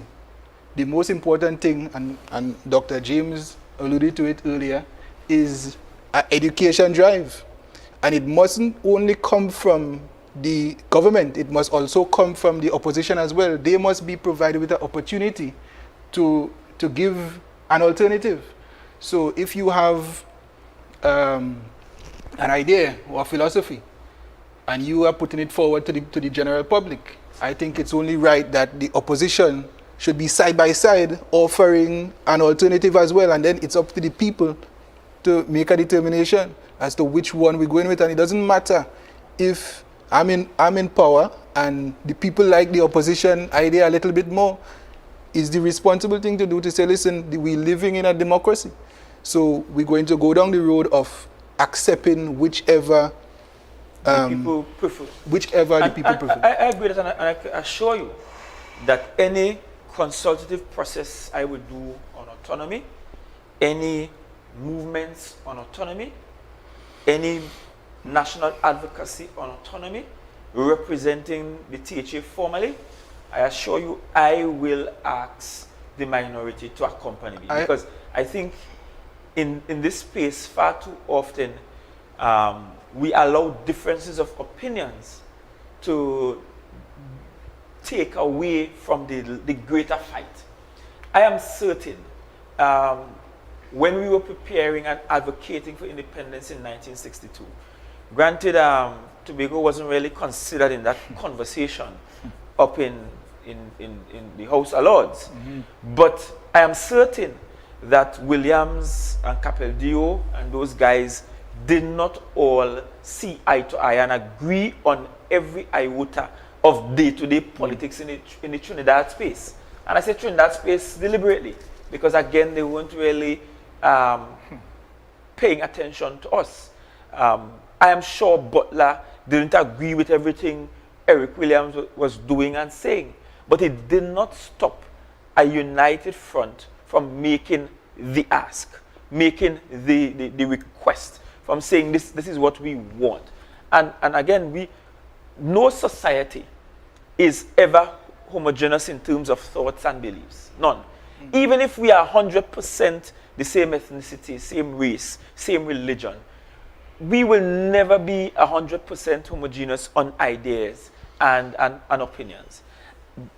the most important thing, and Dr. James alluded to it earlier, is an education drive. And it mustn't only come from the government, it must also come from the opposition as well. They must be provided with an opportunity to give an alternative. So if you have an idea or a philosophy and you are putting it forward to the general public, I think it's only right that the opposition should be side by side offering an alternative as well, and then it's up to the people to make a determination as to which one we're going with. And it doesn't matter if I'm in power and the people like the opposition idea a little bit more. It's the responsible thing to do to say, listen, we're living in a democracy, so we're going to go down the road of accepting whichever the people prefer. Whichever the people prefer. I agree with that, and I assure you that any consultative process I would do on autonomy, any movements on autonomy, any national advocacy on autonomy, representing the THA formally, I assure you I will ask the minority to accompany me. Because I think in this space far too often we allow differences of opinions to take away from the greater fight. I am certain when we were preparing and advocating for independence in 1962, granted Tobago wasn't really considered in that conversation up in the House of Lords, but I am certain that Williams and Capeldio and those guys did not all see eye to eye and agree on every iota of day-to-day politics in the Trinidad space. And I say Trinidad space deliberately, because again, they weren't really paying attention to us. I am sure Butler didn't agree with everything Eric Williams was doing and saying, but it did not stop a united front from making the ask, making the request, from saying this is what we want. And again, no society is ever homogeneous in terms of thoughts and beliefs. None. Even if we are 100% the same ethnicity, same race, same religion, we will never be 100% homogeneous on ideas and opinions.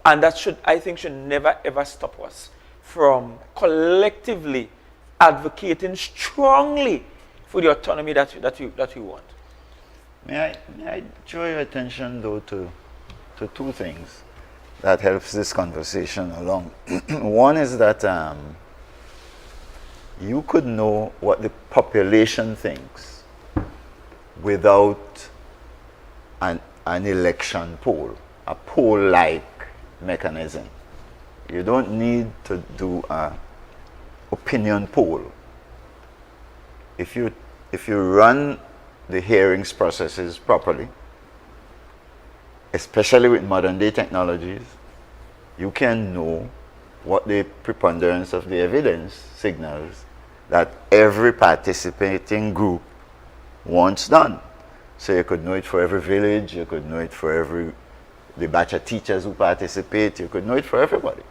And that I think should never ever stop us from collectively advocating strongly for the autonomy that we want. May I draw your attention though to two things that helps this conversation along. One is that you could know what the population thinks without an election poll, a poll-like mechanism. You don't need to do an opinion poll. If you run the hearings processes properly, especially with modern day technologies, you can know what the preponderance of the evidence signals that every participating group wants done. So you could know it for every village, you could know it for the batch of teachers who participate, you could know it for everybody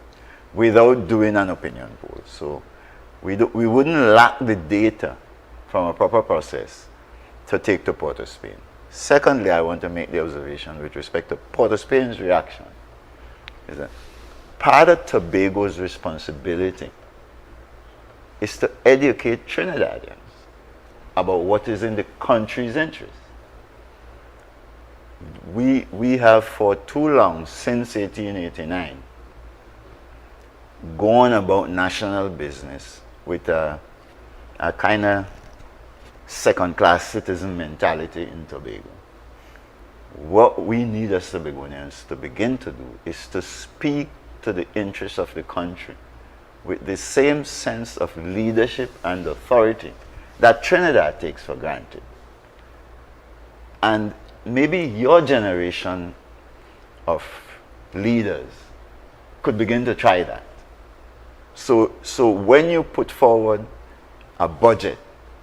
without doing an opinion poll. So we wouldn't lack the data from a proper process to take to Port of Spain. Secondly, I want to make the observation with respect to Port of Spain's reaction, is that part of Tobago's responsibility is to educate Trinidadians about what is in the country's interest. We have for too long, since 1889, gone about national business with a kind of second-class citizen mentality in Tobago. What we need as Tobagonians to begin to do is to speak to the interests of the country with the same sense of leadership and authority that Trinidad takes for granted. And maybe your generation of leaders could begin to try that. So when you put forward a budget,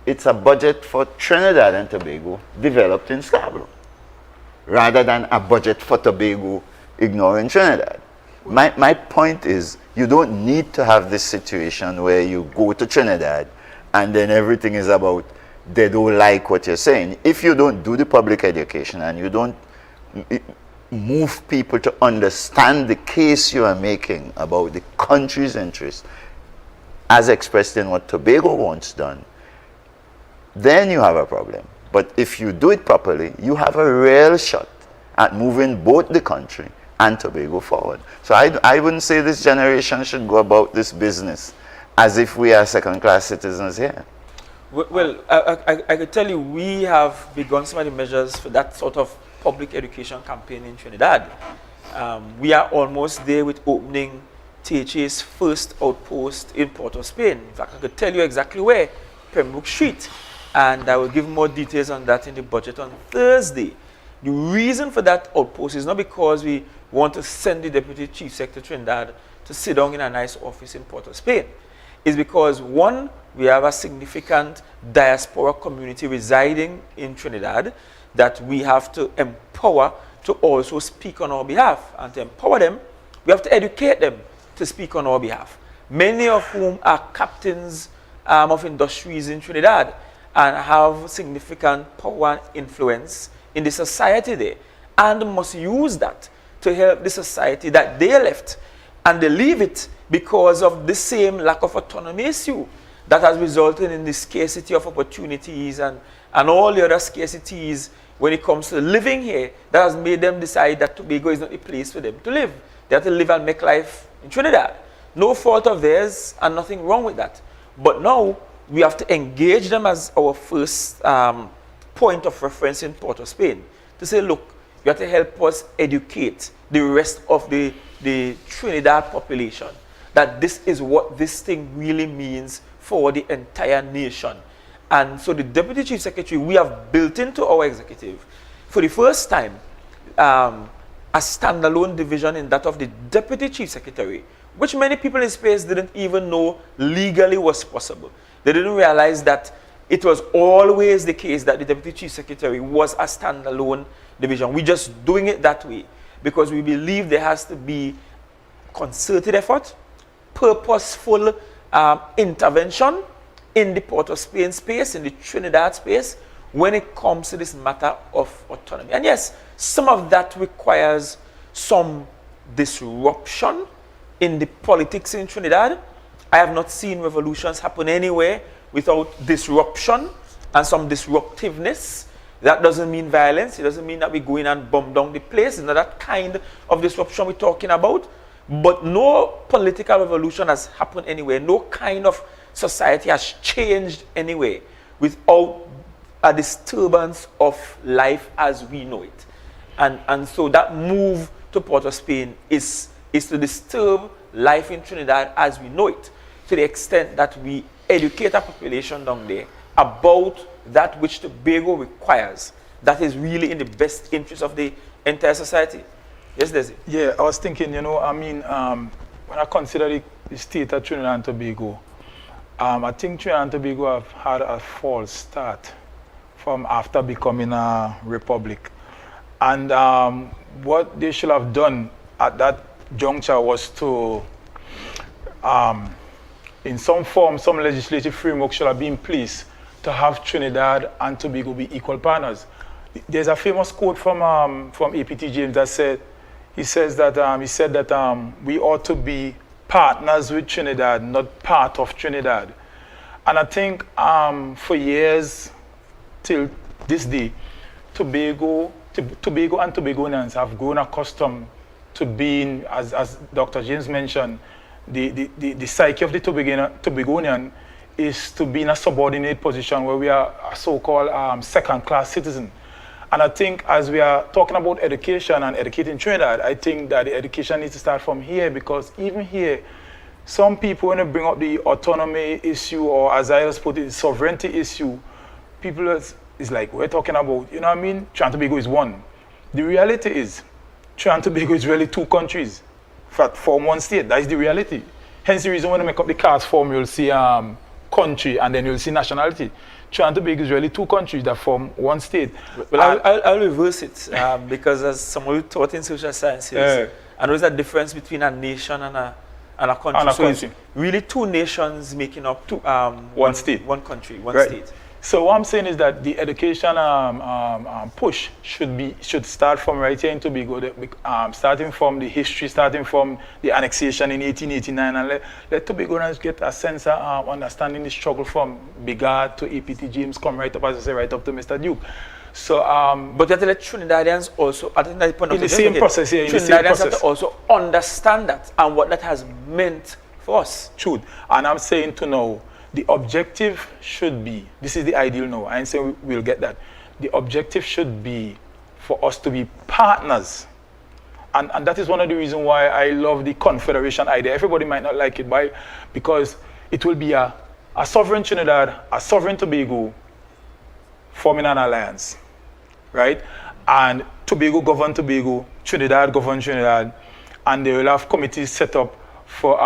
it's a budget for Trinidad and Tobago developed in Scarborough, rather than a budget for Tobago ignoring Trinidad. My point is, you don't need to have this situation where you go to Trinidad and then everything is about they don't like what you're saying. If you don't do the public education and you don't move people to understand the case you are making about the country's interest as expressed in what Tobago wants done, then you have a problem. But if you do it properly, you have a real shot at moving both the country and Tobago forward. So I wouldn't say this generation should go about this business as if we are second-class citizens here. Well, I could tell you we have begun some of the measures for that sort of public education campaign in Trinidad. We are almost there with opening THA's first outpost in Port of Spain. In fact, I could tell you exactly where, Pembroke Street. And I will give more details on that in the budget on Thursday. The reason for that outpost is not because we want to send the Deputy Chief Secretary Trinidad to sit down in a nice office in Port of Spain. It's because, one, we have a significant diaspora community residing in Trinidad that we have to empower to also speak on our behalf. And to empower them, we have to educate them to speak on our behalf. Many of whom are captains of industries in Trinidad and have significant power and influence in the society there, and must use that to help the society that they left, and they leave it because of the same lack of autonomy issue that has resulted in the scarcity of opportunities and all the other scarcities when it comes to living here that has made them decide that Tobago is not the place for them to live. They have to live and make life in Trinidad. No fault of theirs and nothing wrong with that. But now we have to engage them as our first point of reference in Port of Spain to say, look, you have to help us educate the rest of the Trinidad population that this is what this thing really means for the entire nation. And so the Deputy Chief Secretary, we have built into our executive, for the first time, a standalone division in that of the Deputy Chief Secretary, which many people in space didn't even know legally was possible. They didn't realize that it was always the case that the Deputy Chief Secretary was a standalone division. We're just doing it that way because we believe there has to be concerted effort, purposeful intervention in the Port of Spain space, in the Trinidad space, when it comes to this matter of autonomy. And yes, some of that requires some disruption in the politics in Trinidad. I have not seen revolutions happen anywhere without disruption and some disruptiveness. That doesn't mean violence. It doesn't mean that we go in and bomb down the place. It's not that kind of disruption we're talking about. But no political revolution has happened anywhere. No kind of society has changed anywhere without a disturbance of life as we know it. And so that move to Port of Spain is to disturb life in Trinidad as we know it, to the extent that we educate our population down there about that which Tobago requires, that is really in the best interest of the entire society. Yes, Desi? Yeah, I was thinking, when I consider the state of Trinidad and Tobago, I think Trinidad and Tobago have had a false start from after becoming a republic. And what they should have done at that juncture was to, in some form, some legislative framework should have been in place to have Trinidad and Tobago be equal partners. There's a famous quote from APT James that said, he said that we ought to be partners with Trinidad, not part of Trinidad. And I think for years till this day, Tobago and Tobagonians have grown accustomed to being, as Dr. James mentioned, the psyche of the Tobagonian is to be in a subordinate position where we are a so-called second-class citizen. And I think as we are talking about education and educating Trinidad, I think that the education needs to start from here, because even here, some people, when they bring up the autonomy issue, or as I just put it, the sovereignty issue, people is like, we're talking about, Trinidad and Tobago is one. The reality is, Trinidad and Tobago is really two countries that form one state. That is the reality. Hence the reason when you make up the CAS form, you'll see country and then you'll see nationality. Trinidad and Tobago is really two countries that form one state. Well, I'll reverse it because as someone who taught in social sciences, And there's a difference between a nation and a country. And a so country. it's really two nations making up one state. One country, one Right. state. So what I'm saying is that the education push should start from right here in Tobago, starting from the history, starting from the annexation in 1889, and let Tobagoans get a sense of understanding the struggle from Bigard to APT James, come right up, as I say, right up to Mr. Duke. So, but you have to let Trinidadians also, I think that point in the same process here, in the same Trinidadians have process. to also understand that and what that has meant for us. Truth. And I'm saying to now, the objective should be, this is the ideal now, I ain't saying we'll get that. The objective should be for us to be partners. And that is one of the reasons why I love the confederation idea. Everybody might not like it, because it will be a sovereign Trinidad, a sovereign Tobago, forming an alliance, right? And Tobago govern Tobago, Trinidad govern Trinidad, and they will have committees set up for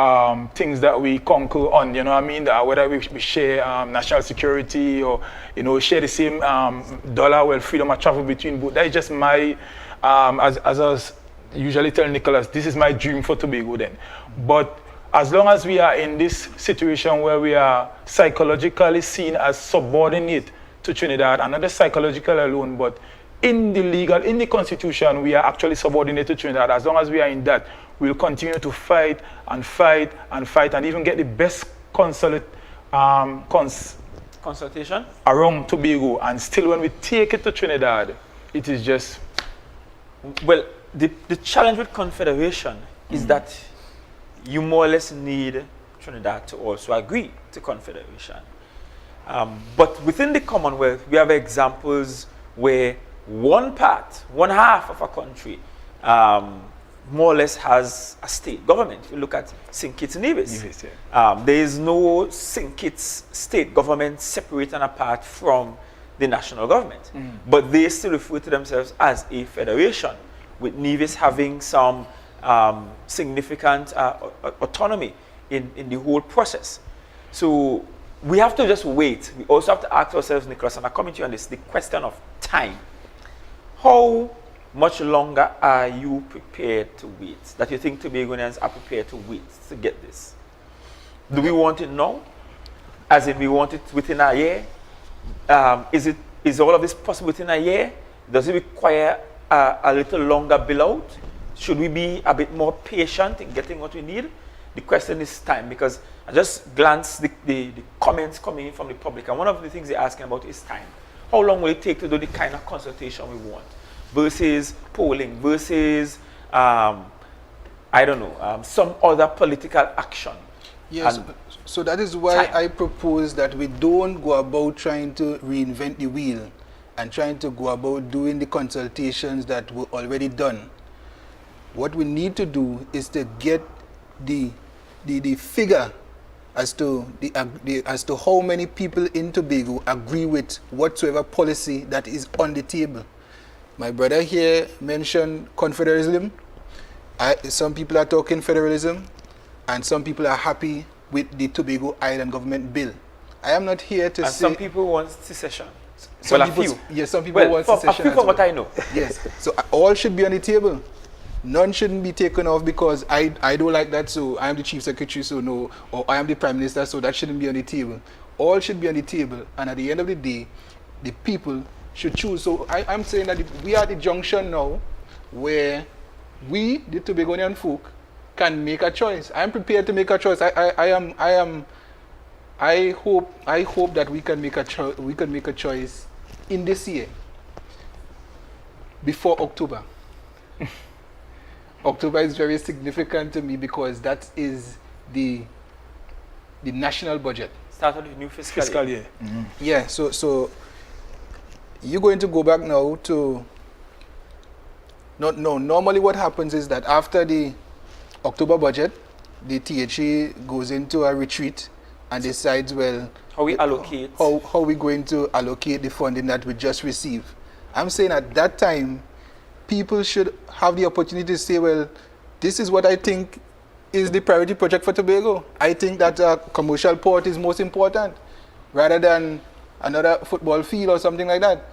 things that we conquer on, you know what I mean? Whether we share national security or, you know, share the same dollar, well, freedom of travel between both. That is just my, as I was usually tell Nicholas, this is my dream for Tobago then. But as long as we are in this situation where we are psychologically seen as subordinate to Trinidad, and not just psychological alone, but in the constitution, we are actually subordinate to Trinidad. As long as we are in that, we'll continue to fight and fight and fight and even get the best consultation around Tobago. And still, when we take it to Trinidad, it is just... Well, the challenge with confederation is that you more or less need Trinidad to also agree to confederation. But within the Commonwealth, we have examples where one half of a country more or less has a state government. You look at St. Kitts and Nevis. There is no St. Kitts state government separate and apart from the national government. But they still refer to themselves as a federation, with Nevis having some significant autonomy in the whole process. So we have to just wait. We also have to ask ourselves, Nicholas, and I'm coming to you on this, the question of time. How much longer are you prepared to wait? That you think Tobagonians are prepared to wait to get this? Do we want it now? As in we want it within a year? Is all of this possible within a year? Does it require a little longer build-out? Should we be a bit more patient in getting what we need? The question is time, because I just glanced the comments coming in from the public, and one of the things they're asking about is time. How long will it take to do the kind of consultation we want? Versus polling, versus, I don't know, some other political action. Yes, so that is why I propose that we don't go about trying to reinvent the wheel and trying to go about doing the consultations that were already done. What we need to do is to get the figure as to how many people in Tobago agree with whatsoever policy that is on the table. My brother here mentioned confederalism. Some people are talking federalism, and some people are happy with the Tobago Island Government Bill. I am not here to say... some people want secession. Some well, people, a few. Yes, some people want secession. A few from what I know. Yes, so all should be on the table. None shouldn't be taken off because I don't like that, so I am the chief secretary, so no, or I am the prime minister, so that shouldn't be on the table. All should be on the table, and at the end of the day, the people should choose. So I'm saying that we are at the junction now where we, the Tobagonian folk, can make a choice. I'm prepared to make a choice. I hope that we can make a choice in this year before October. October is very significant to me because that is the national budget. Start of the new fiscal year. Mm-hmm. Yeah, so you're going to go back now to... No, normally what happens is that after the October budget, the THA goes into a retreat and decides, well, how we allocate. How we going to allocate the funding that we just received. I'm saying at that time, people should have the opportunity to say, well, this is what I think is the priority project for Tobago. I think that a commercial port is most important rather than another football field or something like that.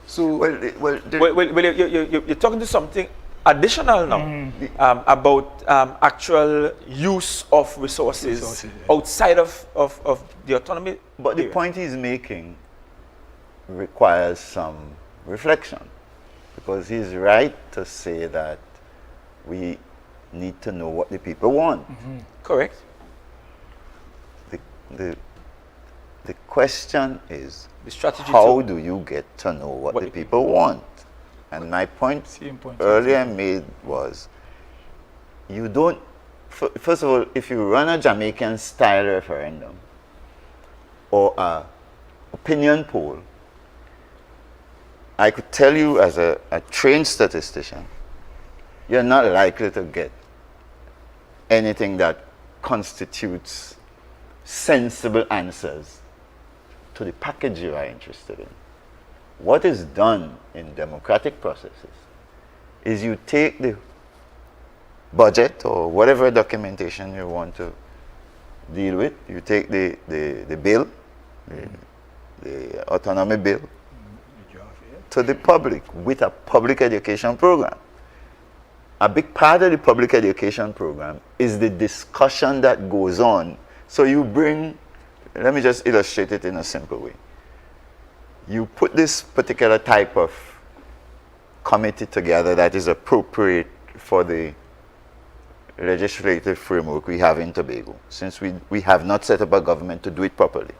So well, you're talking to something additional now about actual use of resources, yeah. outside of the autonomy. But the point he's making requires some reflection, because he's right to say that we need to know what the people want. Correct. The question is, The strategy how to do you get to know what the people want? And my point Same point. earlier made was, you don't, first of all, if you run a Jamaican style referendum or a opinion poll, I could tell you as a trained statistician, you're not likely to get anything that constitutes sensible answers to the package you are interested in. What is done in democratic processes is you take the budget or whatever documentation you want to deal with, you take the bill, the autonomy bill, to the public with a public education program. A big part of the public education program is the discussion that goes on. So you bring, let me just illustrate it in a simple way. You put this particular type of committee together that is appropriate for the legislative framework we have in Tobago, since we have not set up a government to do it properly.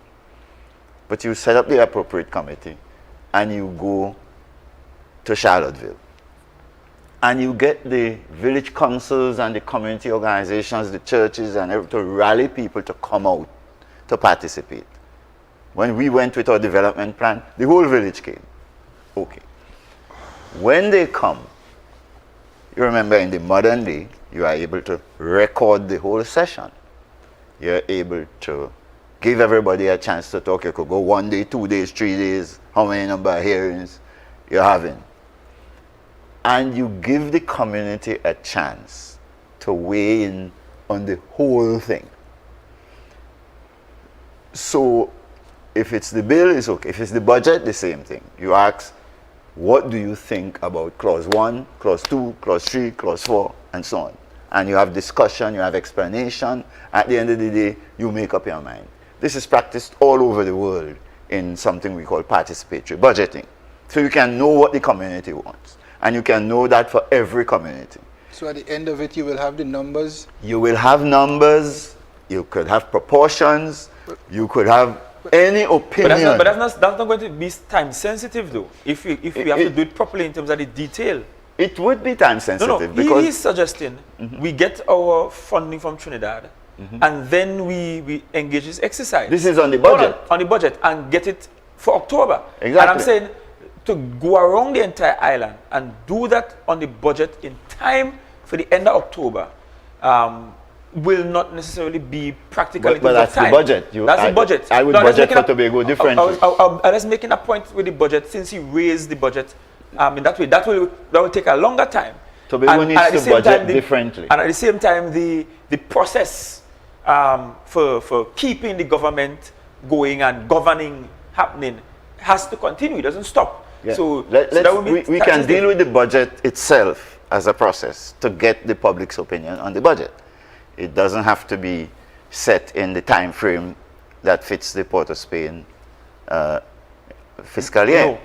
But you set up the appropriate committee and you go to Charlottesville. And you get the village councils and the community organizations, the churches, and everything to rally people to come out to participate. When we went with our development plan, the whole village came. Okay. When they come, you remember in the modern day, you are able to record the whole session. You're able to give everybody a chance to talk. You could go 1 day, 2 days, 3 days, how many number of hearings you're having. And you give the community a chance to weigh in on the whole thing. So if it's the bill, it's okay. If it's the budget, the same thing. You ask, what do you think about clause 1, clause 2, clause 3, clause 4, and so on. And you have discussion, you have explanation. At the end of the day, you make up your mind. This is practiced all over the world in something we call participatory budgeting. So you can know what the community wants. And you can know that for every community. So at the end of it, you will have the numbers? You will have numbers, you could have proportions, you could have any opinion. But that's not going to be time sensitive though, if we have to do it properly in terms of the detail. It would be time sensitive. Because he's suggesting we get our funding from Trinidad and then we engage this exercise. This is on the budget. On the budget and get it for October. Exactly. And I'm saying, to go around the entire island and do that on the budget in time for the end of October will not necessarily be practical. But that's the budget. That's the budget. I would budget for Tobago differently. I was making a point with the budget, since he raised the budget in that way. That will take a longer time. Tobago needs to budget differently. And at the same time, the process for keeping the government going and governing happening has to continue. It doesn't stop. Yeah. So we can deal with the budget itself as a process to get the public's opinion on the budget. It doesn't have to be set in the time frame that fits the Port of Spain fiscal year. No.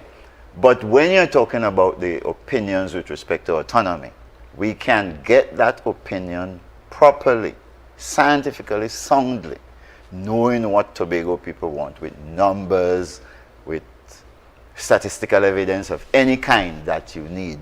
But when you're talking about the opinions with respect to autonomy, we can get that opinion properly, scientifically, soundly, knowing what Tobago people want, with numbers, with statistical evidence of any kind that you need.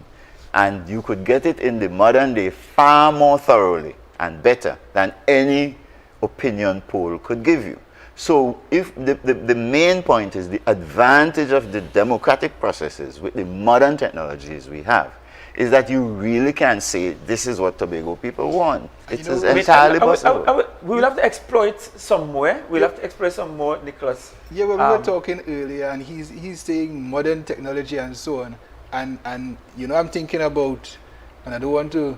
And you could get it in the modern day far more thoroughly and better than any opinion poll could give you. So if the main point is the advantage of the democratic processes with the modern technologies we have, is that you really can say this is what Tobago people want. It's entirely possible. We will have to exploit somewhere. We'll have to exploit some more, Nicholas. Yeah, well, we were talking earlier, and he's saying modern technology and so on. And you know, I'm thinking about, and I don't want to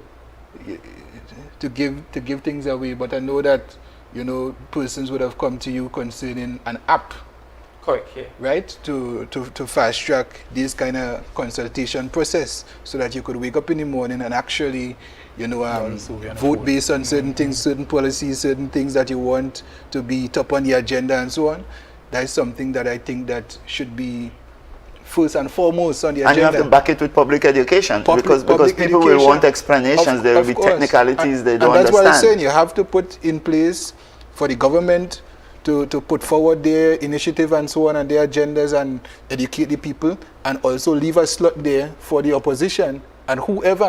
give things away, but I know that, you know, persons would have come to you concerning an app. Correct, yeah. right? To fast track this kind of consultation process so that you could wake up in the morning and actually, vote based on certain things, certain policies, certain things that you want to be top on the agenda and so on. That is something that I think that should be first and foremost on the agenda. And you have to back it with public education because people will want explanations. There will be technicalities they don't understand. And that's what I'm saying. You have to put in place for the government to put forward their initiative and so on and their agendas and educate the people, and also leave a slot there for the opposition and whoever.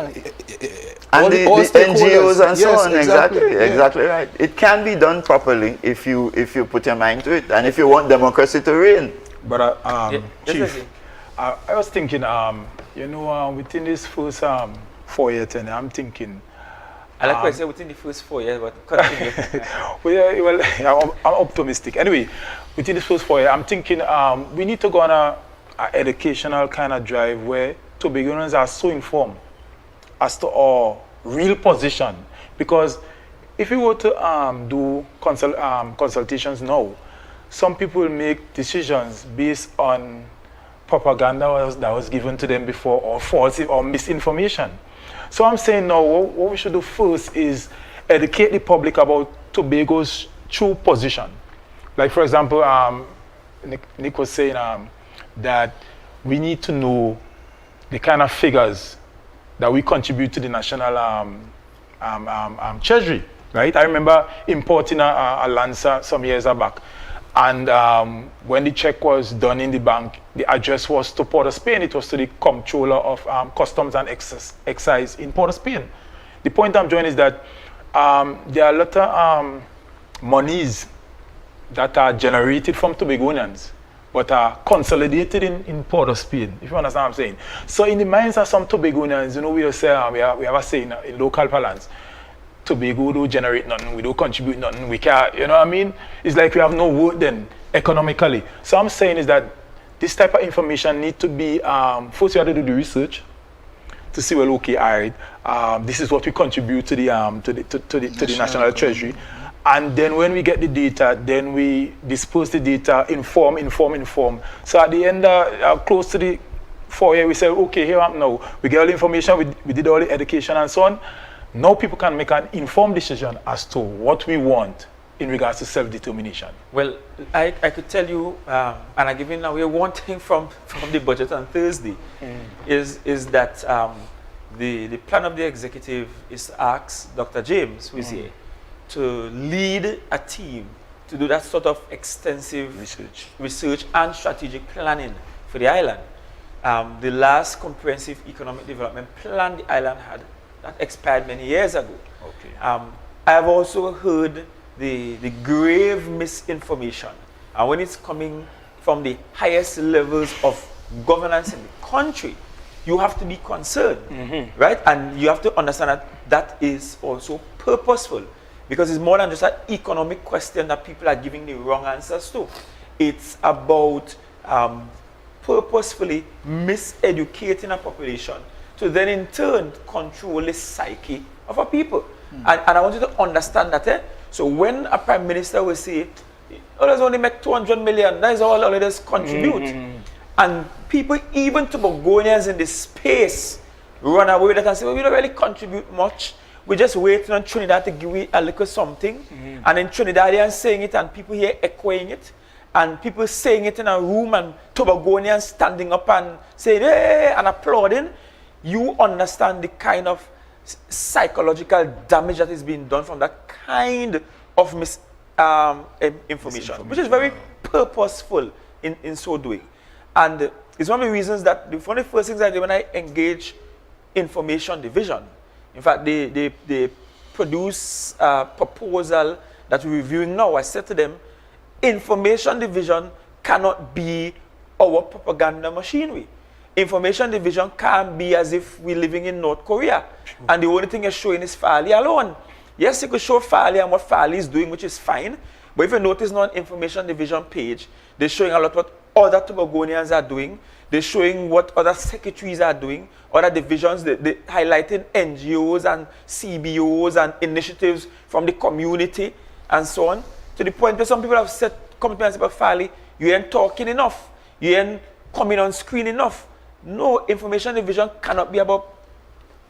And the NGOs and so on. Exactly right. It can be done properly if you put your mind to it and if you want democracy to reign. But Chief, I was thinking, within this first 4 years, and I'm thinking. I like what I said within the first 4 years, but continue. I'm optimistic. Anyway, within this first 4 years, I'm thinking we need to go on a educational kind of drive where Tobagoans are so informed as to our real position. Because if we were to do consultations now, some people will make decisions based on propaganda that was given to them before, or false or misinformation. So I'm saying now, what we should do first is educate the public about Tobago's true position. Like, for example, Nick was saying that we need to know the kind of figures that we contribute to the national treasury, right? I remember importing a Lancer some years back. And when the check was done in the bank, the address was to Port of Spain. It was to the Comptroller of Customs and Excise in Port of Spain. The point I'm drawing is that there are a lot of monies that are generated from Tobagonians, but are consolidated in Port of Spain, if you understand what I'm saying. So in the minds of some Tobagonians, we say, we have a saying in local parlance, Tobago don't generate nothing, we don't contribute nothing, we can't, you know what I mean? It's like we have no work then, economically. So I'm saying is that this type of information need to be, first you have to do the research to see, well, okay, all right, this is what we contribute to the National Treasury. And then when we get the data, then we disperse the data, inform. So at the end, close to the 4 years, we say, okay, here I'm now. We get all the information, we did all the education and so on. Now people can make an informed decision as to what we want in regards to self-determination. Well, I could tell you, and I'm giving away one thing from the budget on Thursday, is that the plan of the executive is to ask Dr. James, who is here, to lead a team to do that sort of extensive research and strategic planning for the island. The last comprehensive economic development plan the island had, that expired many years ago. Okay. I have also heard the grave misinformation, and when it's coming from the highest levels of governance in the country, you have to be concerned, right? And you have to understand that that is also purposeful, because it's more than just an economic question that people are giving the wrong answers to. It's about purposefully miseducating a population to then in turn control the psyche of a people. And I want you to understand that. So when a prime minister will say, oh, let's only make 200 million, that is all others contribute. And people, even Tobagonians in this space, run away with that and say, well, we don't really contribute much. We're just waiting on Trinidad to give we a little something. And then Trinidadians saying it and people here echoing it. And people saying it in a room and Tobagonians standing up and saying, hey, and applauding. You understand the kind of psychological damage that is being done from that kind of information, which is very purposeful in so doing. And it's one of the reasons that one of the first things I did when I engage information division, in fact, they produce a proposal that we're reviewing now. I said to them, information division cannot be our propaganda machinery. Information division can't be as if we're living in North Korea. And the only thing you're showing is Farley alone. Yes, you could show Farley and what Farley is doing, which is fine. But if you notice now on information division page, they're showing a lot what other Tobagonians are doing. They're showing what other secretaries are doing, other divisions. They're highlighting NGOs and CBOs and initiatives from the community and so on. To the point where some people have said, come to me and said, but Farley, You ain't talking enough. You ain't coming on screen enough. No, information division cannot be about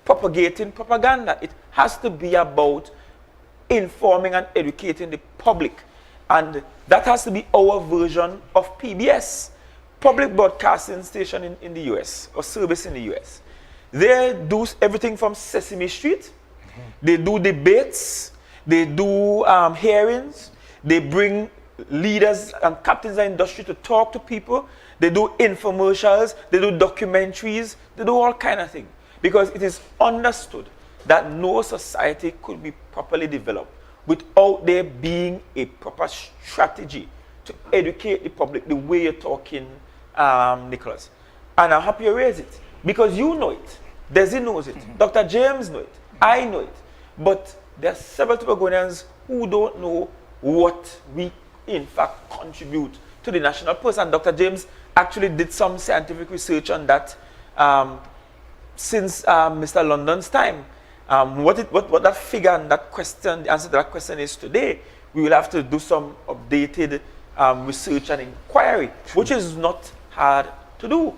propagating propaganda. It has to be about informing and educating the public. And that has to be our version of PBS, public broadcasting station in the US, or service in the US. They do everything from Sesame Street. They do debates. They do hearings. They bring leaders and captains of industry to talk to people. They do infomercials. They do documentaries. They do all kind of things. Because it is understood that no society could be properly developed without there being a proper strategy to educate the public the way you're talking, Nicholas. And I'm happy you raised it. Because you know it. Desi knows it. Dr. James knows it. I know it. But there are several Tobagonians who don't know what we, in fact, contribute to the national purse. And Dr. James actually did some scientific research on that since Mr. London's time. What that figure and that question, the answer to that question is today, we will have to do some updated research and inquiry, which is not hard to do.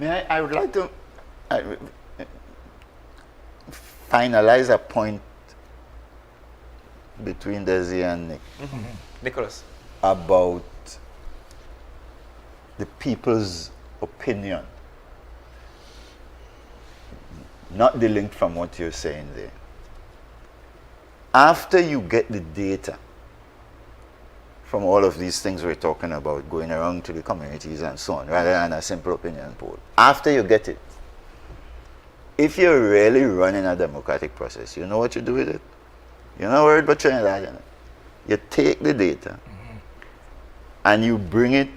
I would like to finalize a point between Desi and Nick. Nicholas. About the people's opinion. Not the link from what you're saying there. After you get the data from all of these things we're talking about, going around to the communities and so on, rather than a simple opinion poll, after you get it, if you're really running a democratic process, you know what you do with it? You're not worried about Trinidad, you know? You take the data and you bring it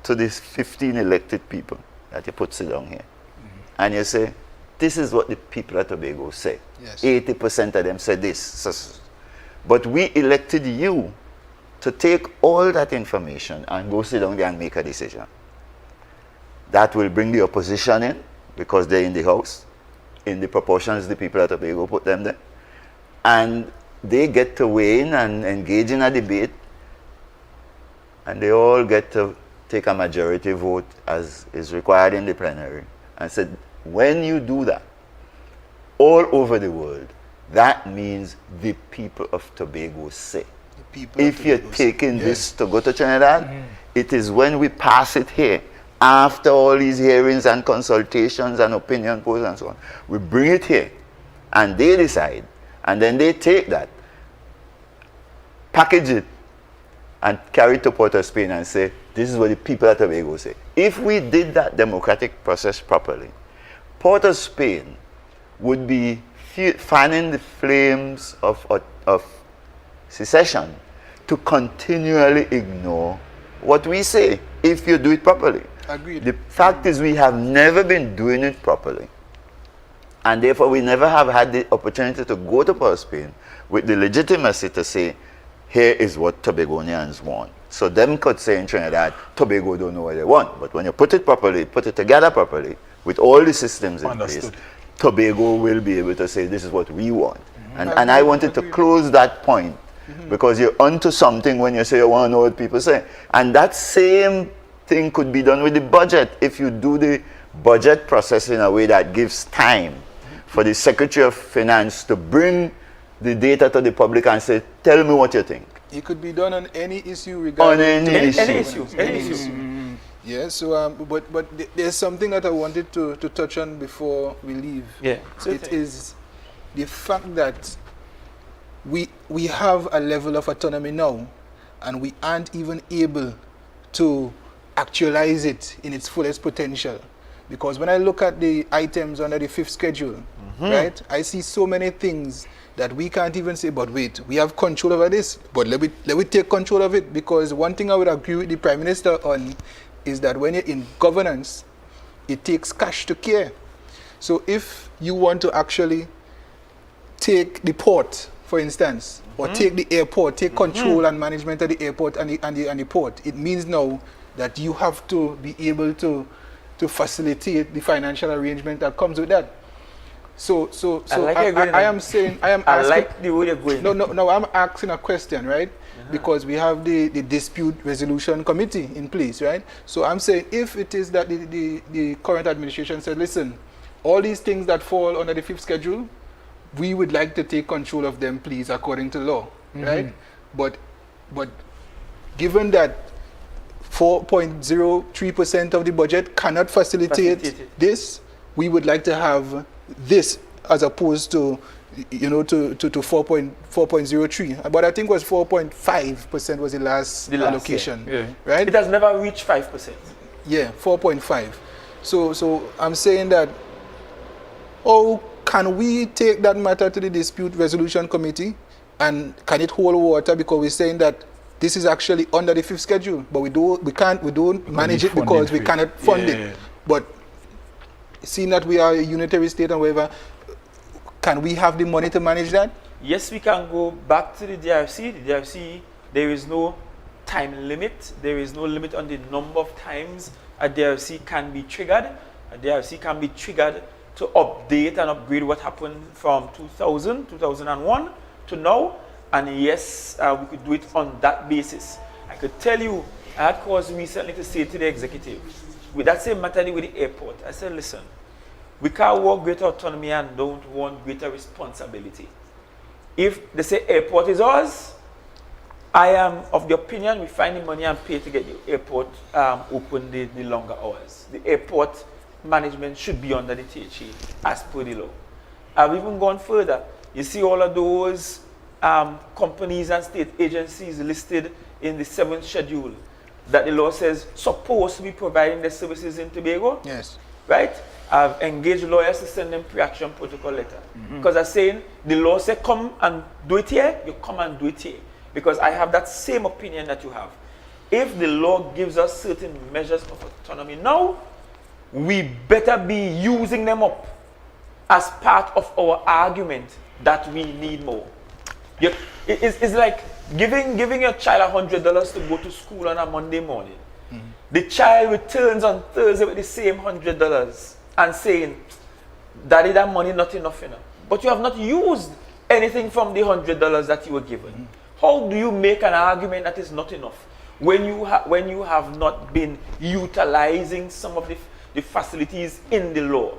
to these 15 elected people that you put sit down here. And you say, this is what the people at Tobago say. Yes. 80% of them say this. But we elected you to take all that information and go sit down there and make a decision. That will bring the opposition in, because they're in the House, in the proportions the people at Tobago put them there. And they get to weigh in and engage in a debate. And they all get to take a majority vote as is required in the plenary. And said, when you do that, all over the world, that means the people of Tobago say. If you're taking this to go to Trinidad, it is when we pass it here, after all these hearings and consultations and opinion polls and so on, we bring it here, and they decide, and then they take that, package it, and carry it to Port of Spain and say, this is what the people at Tobago say. If we did that democratic process properly, Port of Spain would be fanning the flames of secession to continually ignore what we say, if you do it properly. Agreed. The fact is, we have never been doing it properly. And therefore, we never have had the opportunity to go to Port of Spain with the legitimacy to say, here is what Tobagonians want. So them could say in Trinidad, Tobago don't know what they want. But when you put it properly, put it together properly, with all the systems in place, Tobago will be able to say, this is what we want. And I wanted to close that point, because you're onto something when you say you want to know what people say. And that same thing could be done with the budget. If you do the budget process in a way that gives time for the Secretary of Finance to bring the data to the public and say, tell me what you think. It could be done on any issue regarding Any issue. Yeah, so but there's something that I wanted to touch on before we leave. Yeah. It is the fact that we have a level of autonomy now, and we aren't even able to actualize it in its fullest potential. Because when I look at the items under the 5th schedule, right, I see so many things that we can't even say, but wait, we have control over this, but let me take control of it. Because one thing I would agree with the Prime Minister on is that when you're in governance, it takes cash to care. So if you want to actually take the port, for instance, or take the airport, take control and management of the airport and the port, it means now that you have to be able to facilitate the financial arrangement that comes with that. So I like your going I on. am saying, I am I asking, like the way you're going. no, I'm asking a question, right? Because we have the dispute resolution committee in place, right? So I'm saying, if it is that the current administration said, listen, all these things that fall under the fifth schedule, we would like to take control of them, please, according to law, right? But given that 4.03% of the budget cannot facilitate this, we would like to have this as opposed to, you know, to 4.03. But I think it was 4.5% was the last allocation, right? It has never reached 5%. Yeah, 4.5. So I'm saying that, oh, can we take that matter to the dispute resolution committee, and can it hold water? Because we're saying that this is actually under the fifth schedule, but we don't manage it because we cannot fund it. But seeing that we are a unitary state and whatever, can we have the money to manage that? Yes, we can go back to the DRC. The DRC, there is no time limit. There is no limit on the number of times a DRC can be triggered. A DRC can be triggered to update and upgrade what happened from 2001 to now. And yes, we could do it on that basis. I could tell you, I had cause recently to say to the executive, with that same matter with the airport, I said, listen, we can't want greater autonomy and don't want greater responsibility. If they say airport is ours, I am of the opinion we find the money and pay to get the airport open the longer hours. The airport management should be under the THA as per the law. I've even gone further. You see all of those companies and state agencies listed in the 7th schedule that the law says supposed to be providing their services in Tobago. Yes. Right? I've engaged lawyers to send them pre-action protocol letter. Because I'm saying the law says come and do it here, you come and do it here. Because I have that same opinion that you have. If the law gives us certain measures of autonomy now, we better be using them up as part of our argument that we need more. It's like giving your child $100 to go to school on a Monday morning. The child returns on Thursday with the same $100 and saying, Daddy, that money not enough. But you have not used anything from the $100 that you were given. How do you make an argument that is not enough when you have not been utilizing some of the facilities in the law?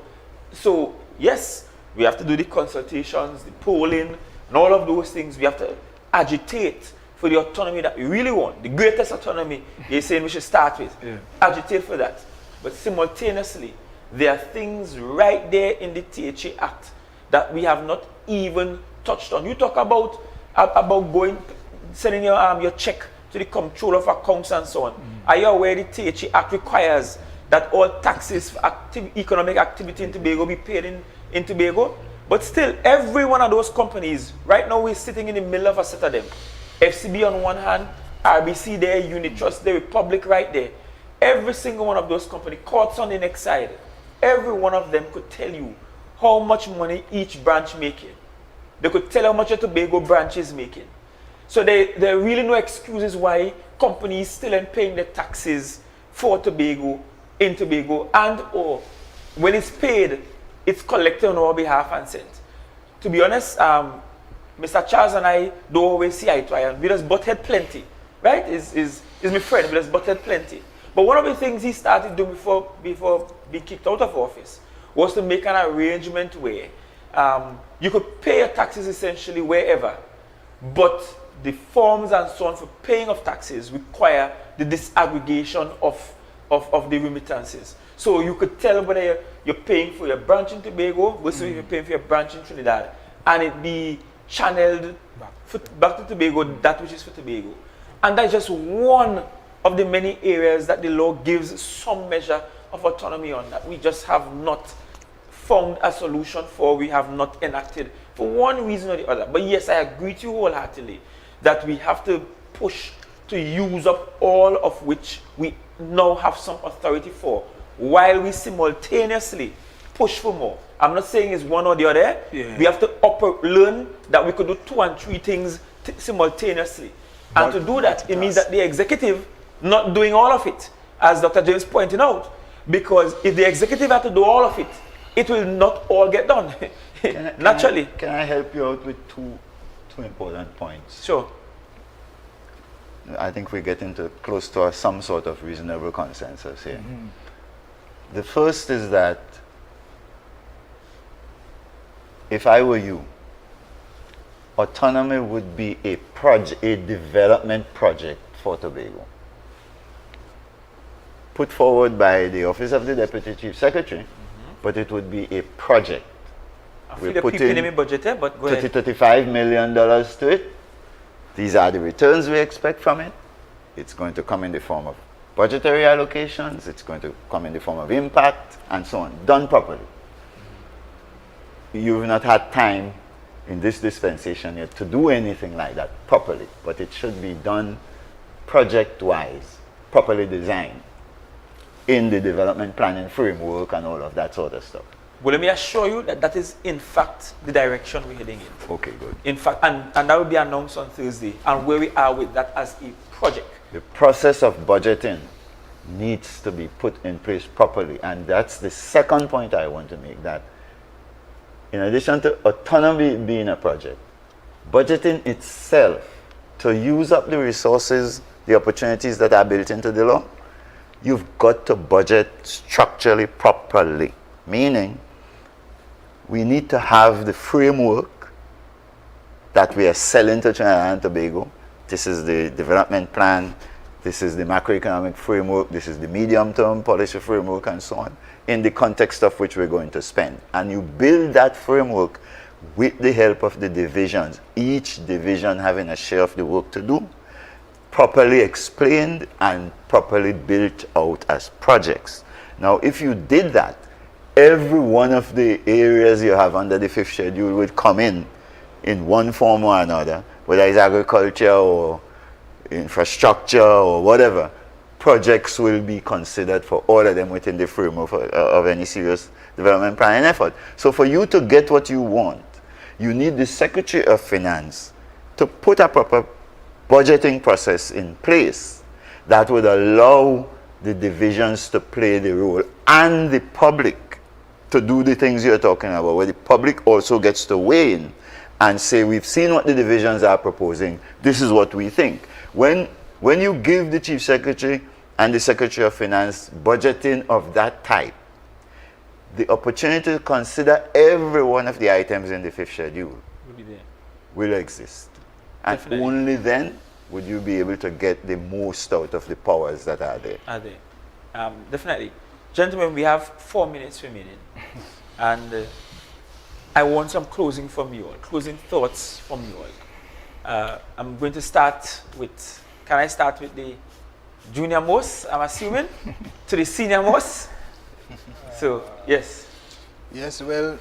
So yes, we have to do the consultations, the polling, and all of those things. We have to agitate for the autonomy that we really want, the greatest autonomy you're saying we should start with. Agitate for that. But simultaneously, there are things right there in the THA Act that we have not even touched on. You talk about sending your check to the control of accounts and so on. Are you aware the THA Act requires that all taxes for economic activity in Tobago be paid in Tobago? But still, every one of those companies, right now we're sitting in the middle of a set of them. FCB on one hand, RBC there, Unitrust there, Republic right there. Every single one of those companies, Courts on the next side, every one of them could tell you how much money each branch making. They could tell how much a Tobago branch is making. So there are really no excuses why companies still aren't paying their taxes for Tobago, in Tobago, and or when it's paid, it's collected on our behalf and sent. To be honest, Mr. Charles and I don't always see eye to eye, and we just butt head plenty, right? Is my friend, we just butt head plenty. But one of the things he started doing before being kicked out of office was to make an arrangement where you could pay your taxes essentially wherever, but the forms and so on for paying of taxes require the disaggregation of the remittances. So you could tell whether you're paying for your branch in Tobago versus if you're paying for your branch in Trinidad, and it be channeled back to Tobago, that which is for Tobago. And that's just one of the many areas that the law gives some measure of autonomy on that we just have not found a solution for, we have not enacted for one reason or the other. But yes, I agree with you wholeheartedly that we have to push to use up all of which we now have some authority for, while we simultaneously push for more. I'm not saying it's one or the other. We have to learn that we could do 2 and 3 things simultaneously. And to do that, it means that the executive not doing all of it, as Dr. James pointed out. Because if the executive had to do all of it, it will not all get done. Naturally. Can I help you out with two important points? Sure. I think we're getting close to some sort of reasonable consensus here. The first is that if I were you, Autonomy would be a development project for Tobago, put forward by the Office of the Deputy Chief Secretary, but it would be a project. I feel the people in my budget, but go ahead. $35 million to it. These are the returns we expect from it. It's going to come in the form of budgetary allocations. It's going to come in the form of impact, and so on. Done properly. You've not had time in this dispensation yet to do anything like that properly, but it should be done project-wise, properly designed in the development planning framework and all of that sort of stuff. Well, let me assure you that that is, in fact, the direction we're heading in. Okay, good. In fact, and that will be announced on Thursday, and where we are with that as a project. The process of budgeting needs to be put in place properly, and that's the second point I want to make, that in addition to Autonomy being a project, budgeting itself, to use up the resources, the opportunities that are built into the law, you've got to budget structurally properly, meaning we need to have the framework that we are selling to Trinidad and Tobago. This is the development plan, this is the macroeconomic framework, this is the medium-term policy framework, and so on, in the context of which we're going to spend. And you build that framework with the help of the divisions, each division having a share of the work to do, properly explained and properly built out as projects. Now, if you did that, every one of the areas you have under the 5th schedule would come in one form or another, whether it's agriculture or infrastructure or whatever. Projects will be considered for all of them within the framework of any serious development planning effort. So for you to get what you want, you need the Secretary of Finance to put a proper budgeting process in place that would allow the divisions to play the role and the public to do the things you're talking about, where the public also gets to weigh in and say, we've seen what the divisions are proposing, this is what we think. When you give the Chief Secretary and the Secretary of Finance budgeting of that type, the opportunity to consider every one of the items in the 5th schedule will exist. And Definitely. Only then would you be able to get the most out of the powers that are there. Definitely. Gentlemen, we have 4 minutes remaining. And I want some closing from you all, closing thoughts from you all. I'm going to start with, can I start with the junior most, I'm assuming, to the senior most? So, yes. Yes, well,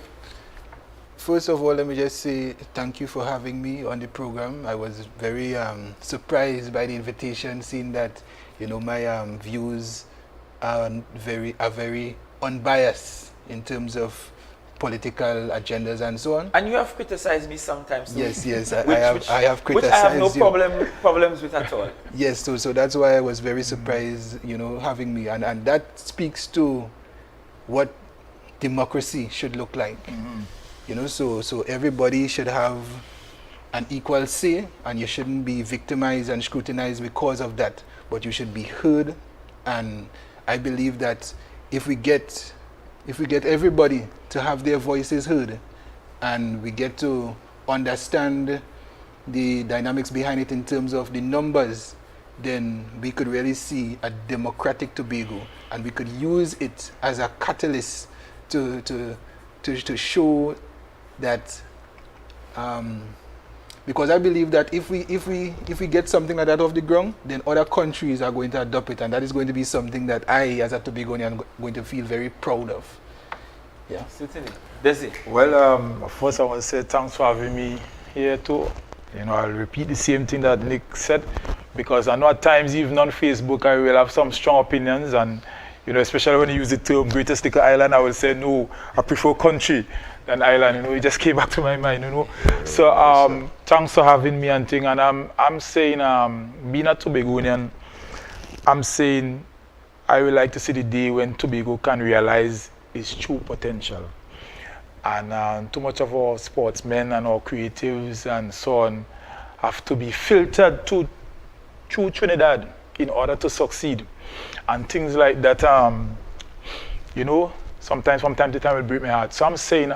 first of all, let me just say thank you for having me on the program. I was very surprised by the invitation, seeing that, you know, my views are very unbiased in terms of political agendas and so on. And you have criticized me sometimes. Yes, I have criticized which I have no you. problems with at all. Yes, so that's why I was very surprised, you know, having me. And that speaks to what democracy should look like. You know, so everybody should have an equal say, and you shouldn't be victimized and scrutinized because of that, but you should be heard. And I believe that if we get everybody to have their voices heard, and we get to understand the dynamics behind it in terms of the numbers, then we could really see a democratic Tobago, and we could use it as a catalyst to show that, because I believe that if we get something like that off the ground, then other countries are going to adopt it, and that is going to be something that I, as a Tobagonian, am going to feel very proud of. Yeah. Certainly. Desi. Well, first I want to say thanks for having me here too. You know, I'll repeat the same thing that Nick said, because I know at times, even on Facebook, I will have some strong opinions, and you know, especially when you use the term greatest little island, I will say no, I prefer country than island. You know, it just came back to my mind. You know, so thanks for having me and thing. And I'm saying, being a Tobagonian, I'm saying I would like to see the day when Tobago can realize its true potential. And too much of our sportsmen and our creatives and so on have to be filtered through Trinidad in order to succeed. And things like that, you know, sometimes from time to time will break my heart. So I'm saying,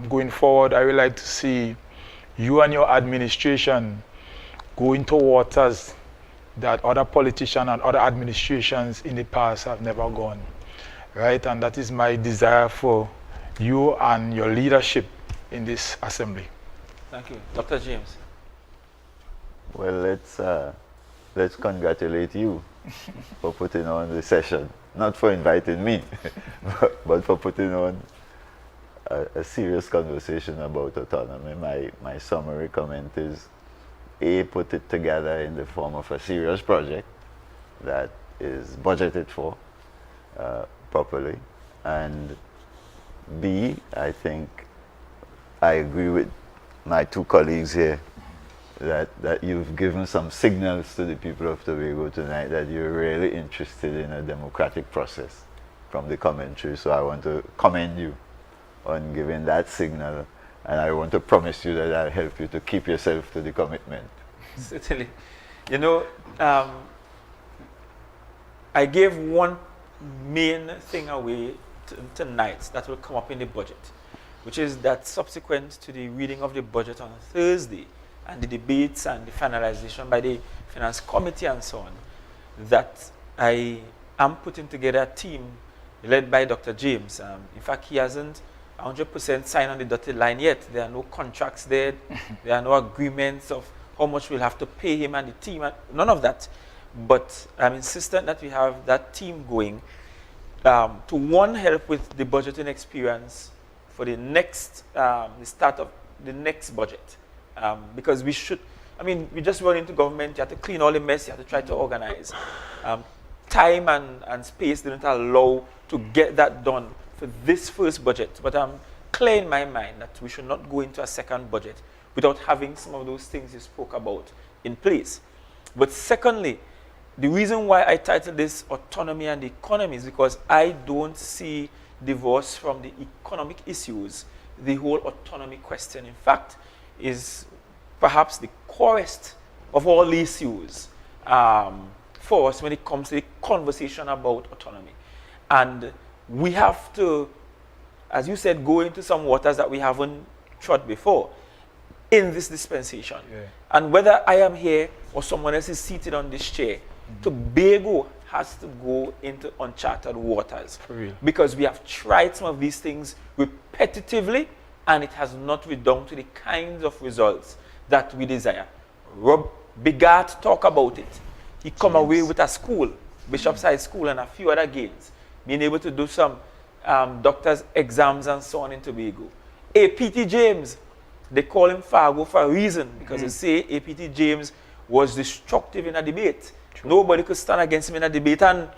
going forward, I would like to see you and your administration go into waters that other politicians and other administrations in the past have never gone, right? And that is my desire for you and your leadership in this assembly. Thank you. Dr. James. Well, let's congratulate you for putting on the session. Not for inviting me, but for putting on a serious conversation about autonomy. My summary comment is, A, put it together in the form of a serious project that is budgeted for properly, and B, I think I agree with my two colleagues here that you've given some signals to the people of Tobago tonight that you're really interested in a democratic process from the commentary. So I want to commend you on giving that signal, and I want to promise you that I'll help you to keep yourself to the commitment. Certainly. You know, I gave one main thing away tonight that will come up in the budget, which is that subsequent to the reading of the budget on Thursday and the debates and the finalization by the Finance Committee and so on, that I am putting together a team led by Dr. James. In fact, he hasn't 100% signed on the dotted line yet. There are no contracts there. There are no agreements of how much we'll have to pay him and the team, none of that. But I'm insistent that we have that team going to, one, help with the budgeting experience for the next, the start of the next budget. Because we should, I mean, we just run into government, you have to clean all the mess, you have to try to organize. Time and space didn't allow to get that done for this first budget. But I'm clear in my mind that we should not go into a second budget without having some of those things you spoke about in place. But secondly, the reason why I titled this Autonomy and Economy is because I don't see divorce from the economic issues, the whole autonomy question, in fact, is perhaps the corest of all the issues for us when it comes to the conversation about autonomy. And we have to, as you said, go into some waters that we haven't trod before in this dispensation. Yeah. And whether I am here or someone else is seated on this chair, Tobago has to go into uncharted waters. For real. Because we have tried some of these things repetitively, and it has not redounded to the kinds of results that we desire. Rob Bigart talk about it. He come away with a school, Bishop's High School, and a few other gains, being able to do some doctor's exams and so on in Tobago. APT James, they call him Fargo for a reason, because they say APT James was destructive in a debate. True. Nobody could stand against him in a debate and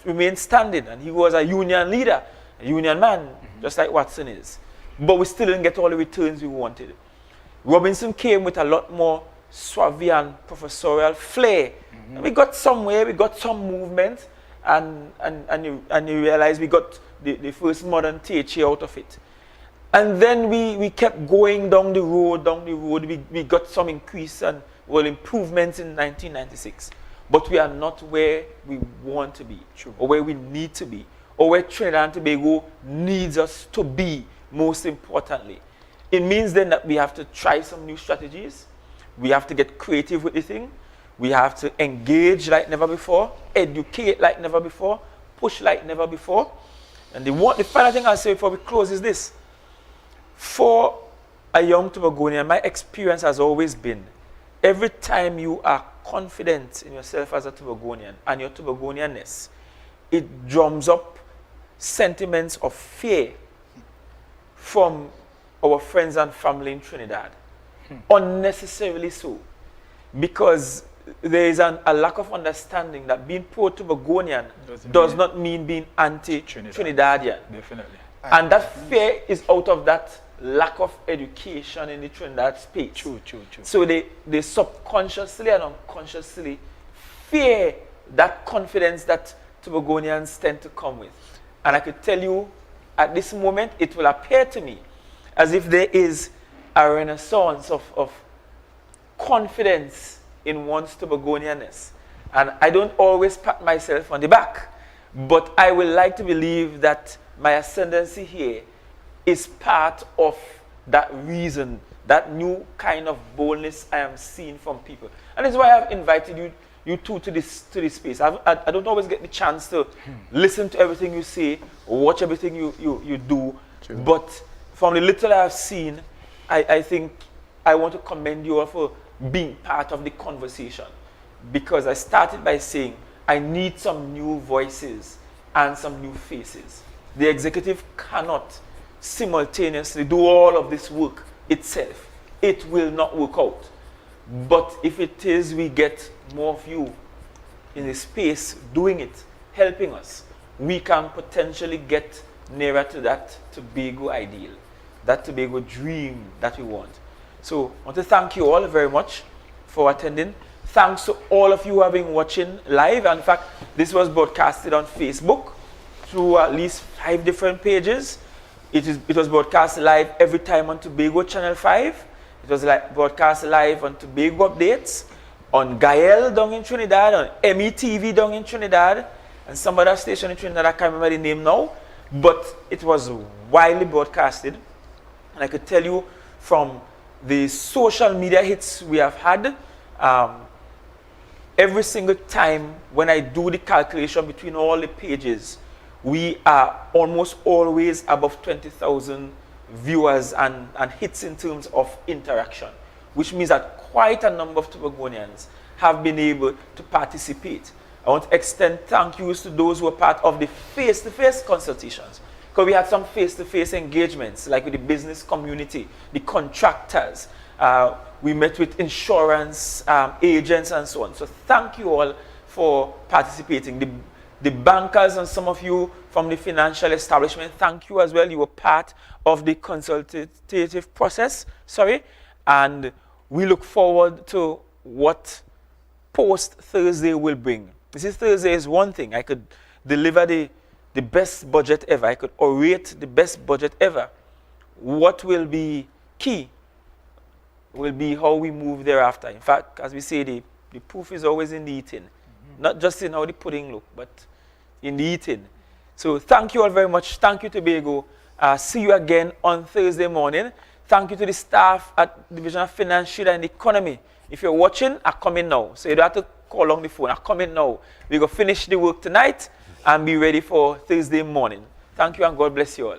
remain standing. And he was a union leader, a union man, just like Watson is. But we still didn't get all the returns we wanted. Robinson came with a lot more suave and professorial flair. And we got somewhere, we got some movement, and you realize we got the first modern teaching out of it. And then we kept going down the road, we got some increase and improvements in 1996. But we are not where we want to be, or where we need to be, or where Trinidad and Tobago needs us to be, most importantly. It means then that we have to try some new strategies. We have to get creative with the thing. We have to engage like never before, educate like never before, push like never before. And the final thing I'll say before we close is this. For a young Tobagonian, my experience has always been, every time you are confident in yourself as a Tobagonian and your Tobagonianness, it drums up sentiments of fear from our friends and family in Trinidad. Unnecessarily so. Because there is a lack of understanding that being pro-Tobagonian does not mean being anti-Trinidadian. Definitely. And that fear is out of that lack of education in the Trinidad space. True. So they subconsciously and unconsciously fear that confidence that Tobagonians tend to come with. And I could tell you, at this moment, it will appear to me as if there is a renaissance of confidence in one's Tobagonianness. And I don't always pat myself on the back, but I would like to believe that my ascendancy here is part of that reason, that new kind of boldness I am seeing from people. And that's why I've invited you two to this space. I don't always get the chance to listen to everything you say, or watch everything you do. True. But from the little I've seen, I think I want to commend you all for being part of the conversation. Because I started by saying, I need some new voices and some new faces. The executive cannot simultaneously do all of this work itself. It will not work out. But if it is, we get more of you in the space doing it, helping us, we can potentially get nearer to that Tobago ideal, that Tobago dream that we want. So I want to thank you all very much for attending. Thanks to all of you who have been watching live. In fact, this was broadcasted on Facebook through at least 5 different pages. It was broadcast live every time on Tobago Channel 5. It was broadcast live on Tobago Updates, on Gael down in Trinidad, on METV down in Trinidad, and some other station in Trinidad, I can't remember the name now. But it was widely broadcasted. And I could tell you from the social media hits we have had, every single time when I do the calculation between all the pages, we are almost always above 20,000 viewers and hits in terms of interaction, which means that quite a number of Tobagonians have been able to participate. I want to extend thank yous to those who are part of the face-to-face consultations, because we had some face-to-face engagements, like with the business community, the contractors. We met with insurance agents and so on. So thank you all for participating. The bankers and some of you from the financial establishment, thank you as well. You were part of the consultative process. And we look forward to what post-Thursday will bring. This Thursday is one thing. I could deliver the best budget ever. I could orate the best budget ever. What will be key will be how we move thereafter. In fact, as we say, the proof is always in the eating. Not just in how the pudding look, but in the eating. So thank you all very much. Thank you, Tobago. See you again on Thursday morning. Thank you to the staff at Division of Financial and Economy. If you're watching, I'm coming now. So you don't have to call on the phone. I'm coming now. We're going to finish the work tonight and be ready for Thursday morning. Thank you and God bless you all.